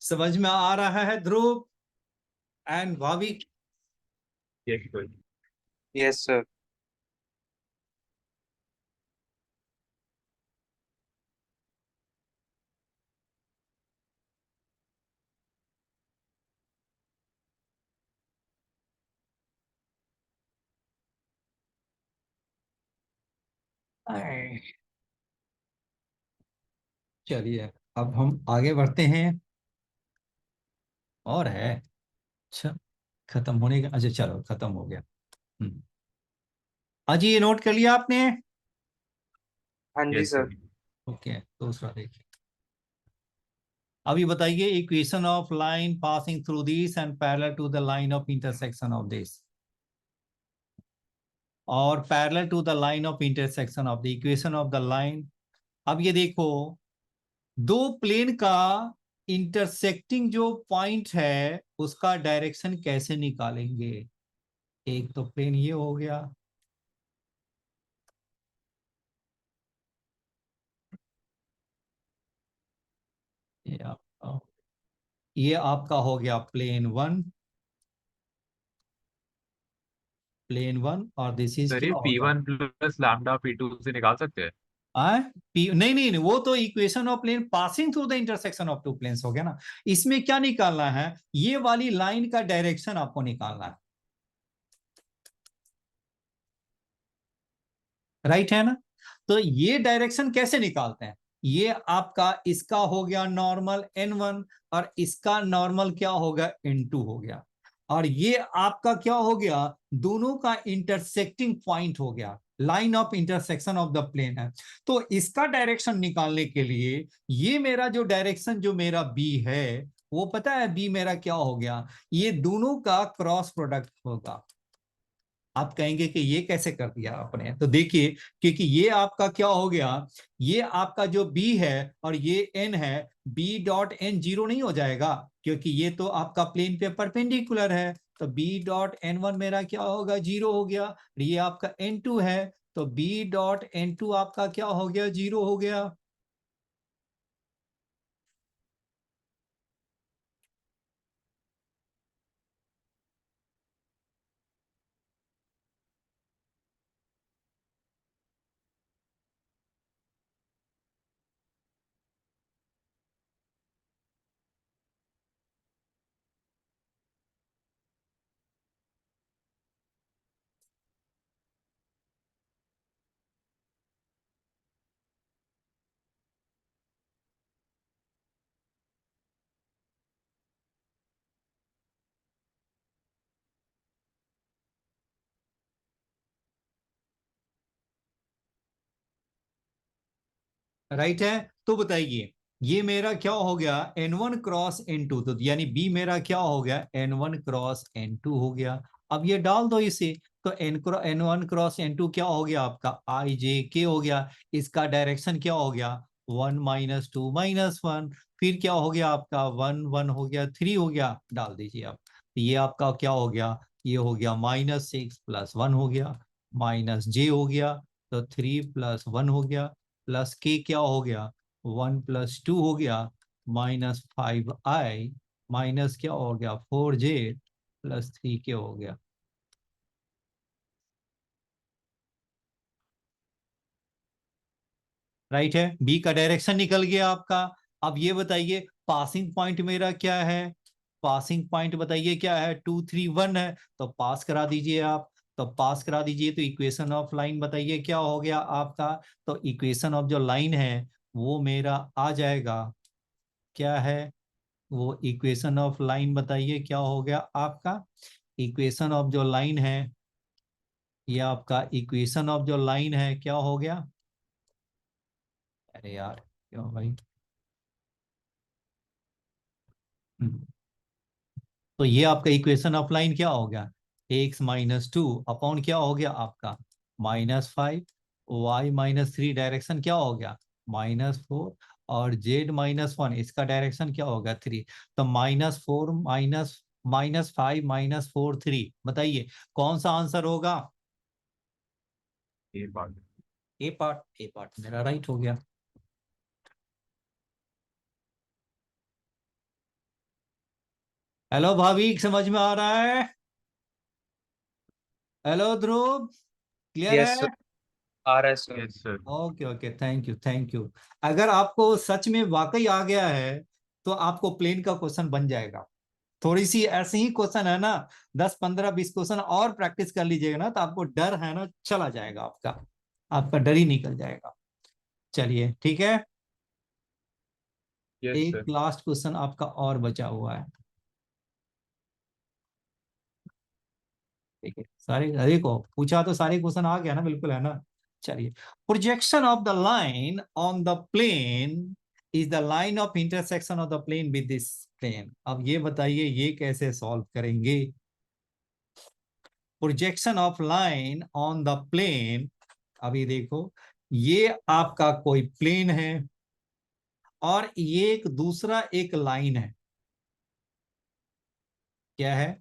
[SPEAKER 1] समझ में आ रहा है Dhruv and Bhavik?
[SPEAKER 2] Yes, sir.
[SPEAKER 4] Yes, sir.
[SPEAKER 1] चलिए अब हम आगे बढ़ते हैं। और है, अच्छा खत्म होने का, अच्छा चलो खत्म हो गया। अजी ये नोट कर लिया आपने?
[SPEAKER 4] हाँ जी
[SPEAKER 2] Yes, sir.
[SPEAKER 4] सर।
[SPEAKER 1] ओके दूसरा देखिए। अभी बताइए equation of line passing through this and parallel to the line of intersection of this, और parallel to the line of intersection of the equation of the line. अब ये देखो दो plane का इंटरसेक्टिंग जो पॉइंट है उसका डायरेक्शन कैसे निकालेंगे। एक तो प्लेन ये हो गया, ये आपका हो गया प्लेन 1, और दिस इज
[SPEAKER 2] सर
[SPEAKER 1] क्या
[SPEAKER 2] ये
[SPEAKER 1] होगा
[SPEAKER 2] P1 + लैम्डा P2 से निकाल सकते हैं?
[SPEAKER 1] नहीं नहीं नहीं, वो तो equation of plane passing through the intersection of two planes हो गया ना। इसमें क्या निकालना है, ये वाली लाइन का डायरेक्शन आपको निकालना है, राइट है ना। तो ये डायरेक्शन कैसे निकालते हैं, ये आपका इसका हो गया नॉर्मल n1 और इसका नॉर्मल क्या होगा n2 हो गया, और ये आपका क्या हो गया दोनों का इंटरसेक्टिंग पॉइंट हो गया, line of intersection of the plane है। तो इसका डायरेक्शन निकालने के लिए ये मेरा जो डायरेक्शन जो मेरा b है वो पता है b मेरा क्या हो गया, ये दोनों का क्रॉस प्रोडक्ट होगा। आप कहेंगे कि ये कैसे कर दिया आपने, तो देखिए क्योंकि ये आपका क्या हो गया, ये आपका जो b है और ये n है, b.n जीरो नहीं हो जाएगा क्योंकि ये तो आपका प्लेन पे परपेंडिकुलर है। तो b.n1 मेरा क्या होगा 0 हो गया, ये आपका n2 है तो b.n2 आपका क्या हो गया 0 हो गया। राइट है, तो बताइए ये मेरा क्या हो गया n1 क्रॉस n2, तो यानी b मेरा क्या हो गया n1 क्रॉस n2 हो गया। अब ये डाल दो इसे, तो n1 क्रॉस n2 क्या हो गया आपका i j k हो गया, इसका डायरेक्शन क्या हो गया 1 - 2 - 1, फिर क्या हो गया आपका 1 1 हो गया 3 हो गया, डाल दीजिए आप। ये आपका क्या हो गया ये हो गया -6 + 1 हो गया, -j हो गया, तो 3 + 1 हो गया, प्लस k क्या हो गया 1 + 2 हो गया, -5i माइनस क्या हो गया 4j + 3k हो गया। राइट है, बी का डायरेक्शन निकल गया आपका। अब ये बताइए पासिंग पॉइंट मेरा क्या है, पासिंग पॉइंट बताइए क्या है 2 3 1 है, तो पास करा दीजिए आप, तो पास करा दीजिए, तो इक्वेशन ऑफ लाइन बताइए क्या हो गया आपका, तो इक्वेशन ऑफ जो लाइन है वो मेरा आ जाएगा, क्या है वो इक्वेशन ऑफ लाइन बताइए क्या हो गया आपका, इक्वेशन ऑफ जो लाइन है, ये आपका इक्वेशन ऑफ जो लाइन है क्या हो गया, अरे यार क्यों भाई, तो ये आपका इक्वेशन ऑफ लाइन क्या हो गया x-2 अपॉन क्या हो गया आपका -5, y-3 डायरेक्शन क्या हो गया -4, और z-1 इसका डायरेक्शन क्या होगा 3, तो -4 -5 -4 3, बताइए कौन सा आंसर होगा,
[SPEAKER 2] ये बात
[SPEAKER 1] ए पार्ट मेरा राइट हो गया। हेलो भाभी समझ में आ रहा है, हेलो ध्रुव क्लियर
[SPEAKER 4] यस सर,
[SPEAKER 1] है,
[SPEAKER 4] आ रहा है sir.
[SPEAKER 2] Yes sir.
[SPEAKER 1] Okay okay thank you thank you. अगर आपको सच में वाकई आ गया है तो आपको प्लेन का क्वेश्चन बन जाएगा, थोड़ी सी ऐसे ही क्वेश्चन है ना, 10 15 20 क्वेश्चन और प्रैक्टिस कर लीजिएगा ना, तो आपको डर है ना चला जाएगा, आपका आपका डर ही निकल जाएगा। चलिए ठीक है,
[SPEAKER 2] यस
[SPEAKER 1] एक
[SPEAKER 2] सर।
[SPEAKER 1] लास्ट क्वेश्चन आपका और बचा हुआ है, ठीक है सारे देखो पूछा तो सारे क्वेश्चन आ गया ना, बिल्कुल है ना। चलिए, projection of the line on the plane is the line of intersection of the plane with this plane. अब ये बताइए ये कैसे सॉल्व करेंगे, projection of line on the plane, अभी देखो ये आपका कोई प्लेन है और ये एक दूसरा एक लाइन है, क्या है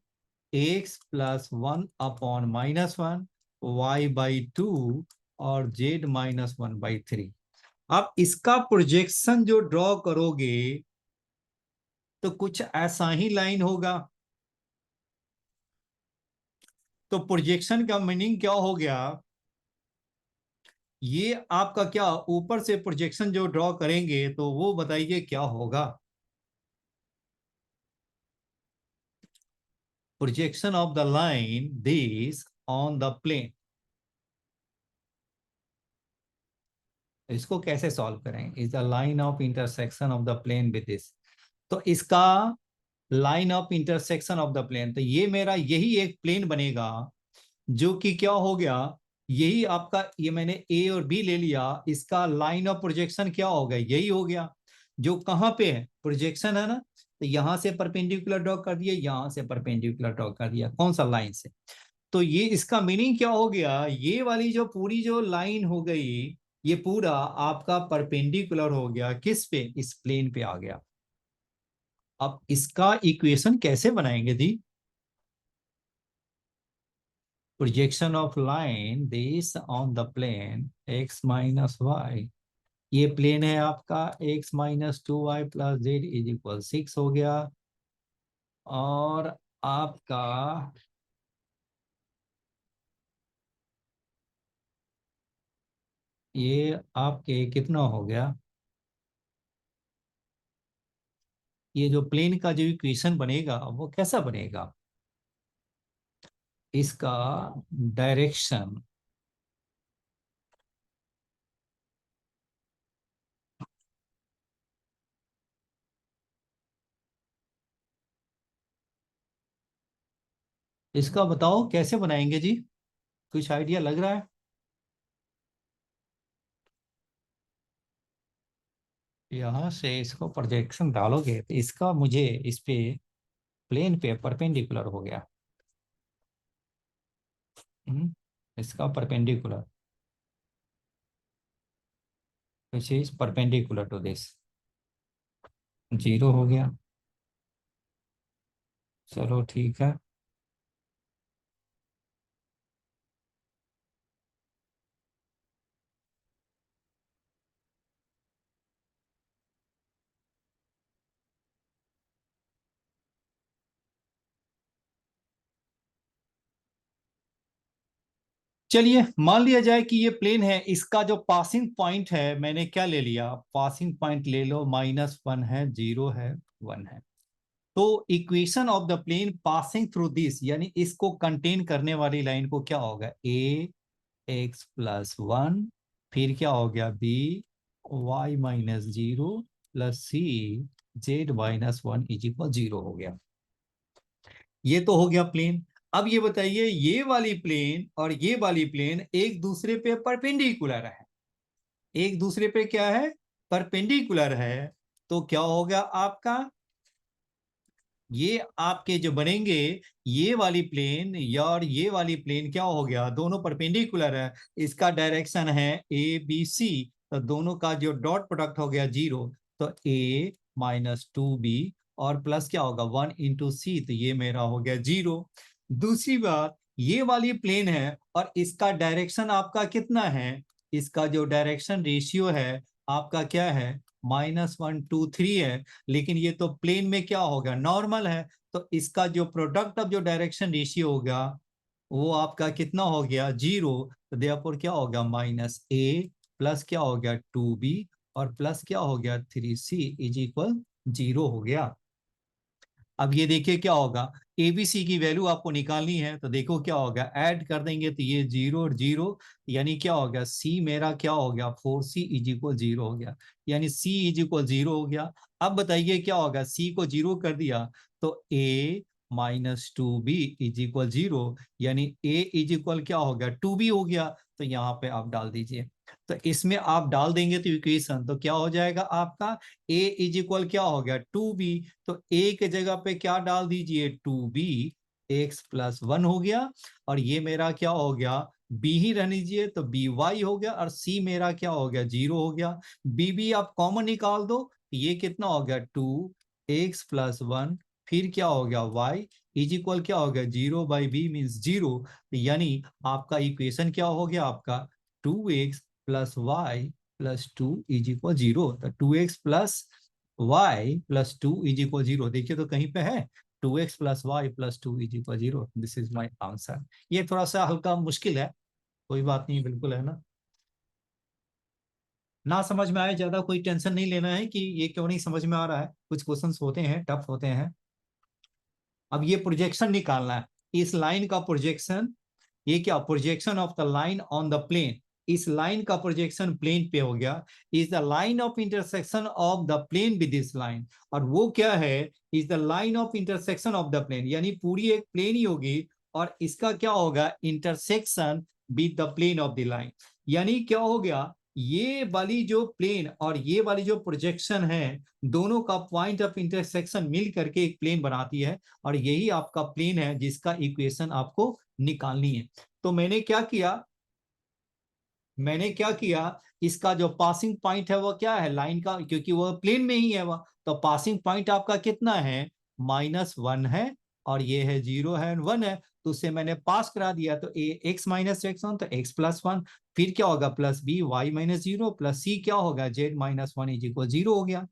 [SPEAKER 1] x+1 अपॉन -1 y/2 और z-1/3। अब इसका प्रोजेक्शन जो ड्रॉ करोगे तो कुछ ऐसा ही लाइन होगा, तो प्रोजेक्शन का मीनिंग क्या हो गया, ये आपका क्या ऊपर से प्रोजेक्शन जो ड्रॉ करेंगे तो वो बताइए क्या होगा, projection of the line this on the plane, इसको कैसे सॉल्व करेंगे, is the line of intersection of the plane with this, तो इसका line of intersection of the plane, तो ये मेरा यही एक प्लेन बनेगा जो कि क्या हो गया, यही आपका, ये मैंने ए और बी ले लिया, इसका लाइन ऑफ प्रोजेक्शन क्या हो गया यही हो गया, जो कहां पे है प्रोजेक्शन है ना, तो यहां से परपेंडिकुलर ड्रॉ कर दिया, यहां से परपेंडिकुलर ड्रॉ कर दिया, कौन सा लाइन से, तो ये इसका मीनिंग क्या हो गया, ये वाली जो पूरी जो लाइन हो गई ये पूरा आपका परपेंडिकुलर हो गया किस पे, इस प्लेन पे आ गया। अब इसका इक्वेशन कैसे बनाएंगे the, projection of line this on the plane x-y, ये प्लेन है आपका x-2y + z = 6 हो गया, और आपका ये आपके कितना हो गया, ये जो प्लेन का जो इक्वेशन बनेगा वो कैसा बनेगा, इसका डायरेक्शन, इसका बताओ कैसे बनाएंगे जी, कुछ आइडिया लग रहा है, यहां से इसको प्रोजेक्शन डालोगे तो इसका मुझे इस पे प्लेन पे परपेंडिकुलर हो गया, इसका perpendicular which is perpendicular to this 0 हो गया, चलो ठीक है, चलिए मान लिया जाए कि ये प्लेन है, इसका जो पासिंग पॉइंट है मैंने क्या ले लिया, पासिंग पॉइंट ले लो, -1 है, 0 है, 1 है। तो equation of the plane passing through this, यानी इसको कंटेन करने वाली लाइन को क्या होगा, ए एक्स प्लस 1, फिर क्या हो गया b y -0 plus C z -1 is equal 0 हो गया। ये तो हो गया प्लेन। अब ये बताइए ये वाली प्लेन और ये वाली प्लेन एक दूसरे पे परपेंडिकुलर है, एक दूसरे पे क्या है, परपेंडिकुलर है। तो क्या हो गया आपका, ये आपके जो बनेंगे ये वाली प्लेन या और ये वाली प्लेन क्या हो गया, दोनों परपेंडिकुलर है, इसका डायरेक्शन है ए बी सी, तो दोनों का जो डॉट प्रोडक्ट हो गया 0, तो a -2b और प्लस क्या होगा 1 इंटू सी, तो ये मेरा हो गया 0। दूसरी बात, ये वाली प्लेन है और इसका डायरेक्शन आपका कितना है, इसका जो डायरेक्शन रेशियो है आपका क्या है, -1 2 3 है, लेकिन ये तो प्लेन में क्या होगा, नॉर्मल है, तो इसका जो प्रोडक्ट ऑफ जो डायरेक्शन रेशियो होगा वो आपका कितना हो गया 0। तो देयरफॉर क्या होगा -a प्लस क्या हो गया 2b और प्लस क्या हो गया 3c इज इक्वल 0 हो गया। अब ये देखिए क्या होगा, एबीसी की वैल्यू आपको निकालनी है, तो देखो क्या होगा, ऐड कर देंगे तो ये 0 और 0, यानी क्या हो गया सी मेरा क्या हो गया 4c इज इक्वल 0 हो गया, यानी c इज इक्वल 0 हो गया। अब बताइए क्या होगा, c को 0 कर दिया तो a -2b इज इक्वल 0, यानी a इज इक्वल क्या हो गया 2b हो गया। तो यहाँ पे आप डाल दीजिए, तो इसमें आप डाल देंगे तो इक्वेशन तो क्या हो जाएगा आपका, a इज इक्वल क्या हो गया 2b, तो a के जगह पे क्या डाल दीजिए 2b x प्लस 1 हो गया, और ये मेरा क्या हो गया b ही रहने दीजिए, तो by हो गया, और c मेरा क्या हो गया 0 हो गया। bb आप कॉमन निकाल दो, ये कितना हो गया 2x प्लस 1, फिर क्या हो गया y इज इक्वल क्या हो गया 0 बाई बी मीन्स 0, यानी आपका इक्वेशन क्या हो गया आपका 2x plus Y plus 2 is equal 0। तो 2x plus y plus 2 is equal 0, देखिए तो कहीं पे है 2x plus Y plus 2 is equal 0, this is my answer. ये थोड़ा सा हल्का मुश्किल है, कोई बात नहीं, बिल्कुल है ना समझ में आए ज्यादा कोई टेंशन नहीं लेना है कि ये क्यों नहीं समझ में आ रहा है, कुछ क्वेश्चंस होते हैं टफ होते हैं। अब ये प्रोजेक्शन निकालना है, इस लाइन का प्रोजेक्शन, ये क्या projection of the line on the plane, इस लाइन का प्रोजेक्शन प्लेन पे हो गया, is the line of intersection of the plane with this line, और वो क्या है, is the line of intersection of the plane, यानी पूरी एक प्लेन ही होगी और इसका क्या होगा intersection with the plane of the line, यानी क्या हो गया ये वाली जो प्लेन और ये वाली जो प्रोजेक्शन है दोनों का पॉइंट ऑफ इंटरसेक्शन मिल करके एक प्लेन बनाती है, और यही आपका प्लेन है जिसका इक्वेशन आपको निकालनी है। तो मैंने क्या किया, इसका जो पासिंग पॉइंट है वो क्या है लाइन का, क्योंकि वो प्लेन में ही है वह, तो पासिंग पॉइंट आपका कितना है -1 है, और ये है 0 है 1 है, तो उससे मैंने पास करा दिया, तो ए x -x1 तो x प्लस 1, फिर क्या होगा plus b y -0 plus c क्या होगा z -1 इज इक्वल 0 हो गया।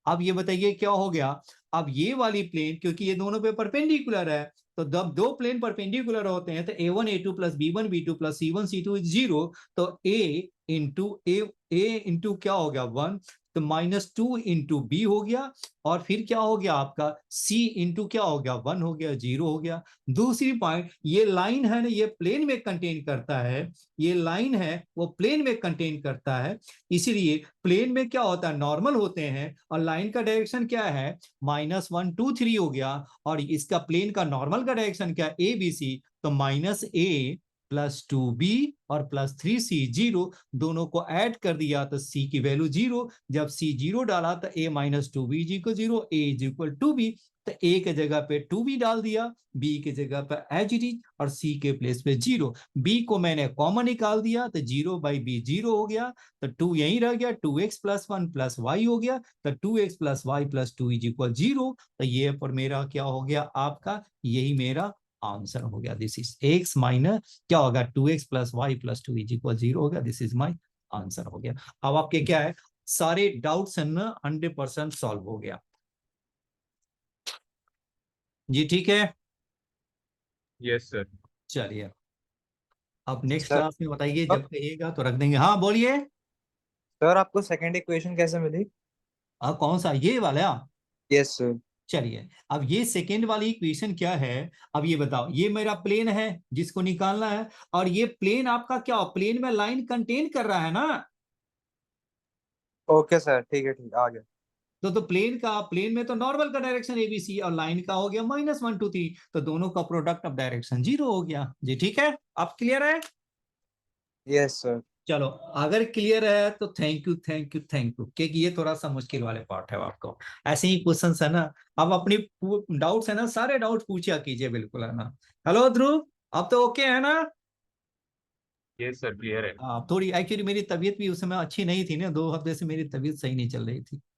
[SPEAKER 1] अब ये बताइए क्या हो गया, अब ये वाली प्लेन क्योंकि ये दोनों पे परपेंडिकुलर है, तो जब दो प्लेन परपेंडिकुलर होते हैं तो a1 a2 plus b1 b2 plus c1 c2 is 0, तो a इंटू क्या हो गया 1, तो -2 इंटू बी हो गया, और फिर क्या हो गया आपका c इंटू क्या हो गया 1 हो गया 0 हो गया। दूसरी पॉइंट, ये लाइन है ना ये प्लेन में कंटेन करता है, ये लाइन है वो प्लेन में कंटेन करता है, इसीलिए प्लेन में क्या होता है नॉर्मल होते हैं, और लाइन का डायरेक्शन क्या है -1 2 3 हो गया, और इसका प्लेन का नॉर्मल का डायरेक्शन क्या ए बी सी, तो -a प्लस 2b और प्लस 3c 0, दोनों को ऐड कर दिया तो c की वैल्यू 0, जब c 0 डाला तो a -2b is equal 0, a is equal 2b, तो a के जगह पे 2b डाल दिया, b के जगह पे एज इट इज, और c के प्लेस पे 0, b को मैंने कॉमन निकाल दिया तो 0 बाई बी 0 हो गया, तो 2 यहीं रह गया, 2x प्लस 1 प्लस वाई हो गया, तो 2x plus Y plus 2 is equal 0, तो ये पर मेरा क्या हो गया आपका, यही मेरा आंसर हो गया, दिस इज x माइनस क्या होगा 2x plus Y plus 2 is equal 0 हो गया, दिस इज माई आंसर हो गया। अब आपके क्या है सारे डाउट्स है ना 100% सॉल्व हो गया जी, ठीक है।
[SPEAKER 2] Yes sir.
[SPEAKER 1] चलिए अब नेक्स्ट
[SPEAKER 4] सर
[SPEAKER 1] क्लास में बताइए, जब कहिएगा तो रख देंगे। हाँ बोलिए।
[SPEAKER 4] सर आपको सेकंड इक्वेशन कैसे मिली?
[SPEAKER 1] कौन सा, ये वाला?
[SPEAKER 4] Yes sir.
[SPEAKER 1] चलिए, अब ये सेकेंड वाली इक्वेशन क्या है? अब ये बताओ, ये मेरा प्लेन है जिसको निकालना है, और ये प्लेन आपका क्या, प्लेन में लाइन कंटेन कर रहा है ना?
[SPEAKER 4] ओके सर, ठीक है, ठीक, आ गया।
[SPEAKER 1] तो प्लेन में तो नॉर्मल का डायरेक्शन एबीसी, और लाइन का हो गया -1 2 3, तो दोनों का प्रोडक्ट ऑफ डायरेक्शन 0 हो गया जी। ठीक है, अब क्लियर है?
[SPEAKER 4] Yes sir.
[SPEAKER 1] चलो, अगर क्लियर है तो thank you thank you thank you, क्योंकि ये थोड़ा सा मुश्किल वाले पार्ट है आपको। ऐसे ही क्वेश्चन है ना, अब अपनी डाउट्स है ना, सारे डाउट पूछा कीजिए, बिल्कुल है ना। हेलो ध्रुव, अब तो ओके है ना?
[SPEAKER 2] ये सर क्लियर है।
[SPEAKER 1] थोड़ी एक्चुअली मेरी तबीयत भी उस समय अच्छी नहीं थी ना, 2 हफ्ते से मेरी तबीयत सही नहीं चल रही थी।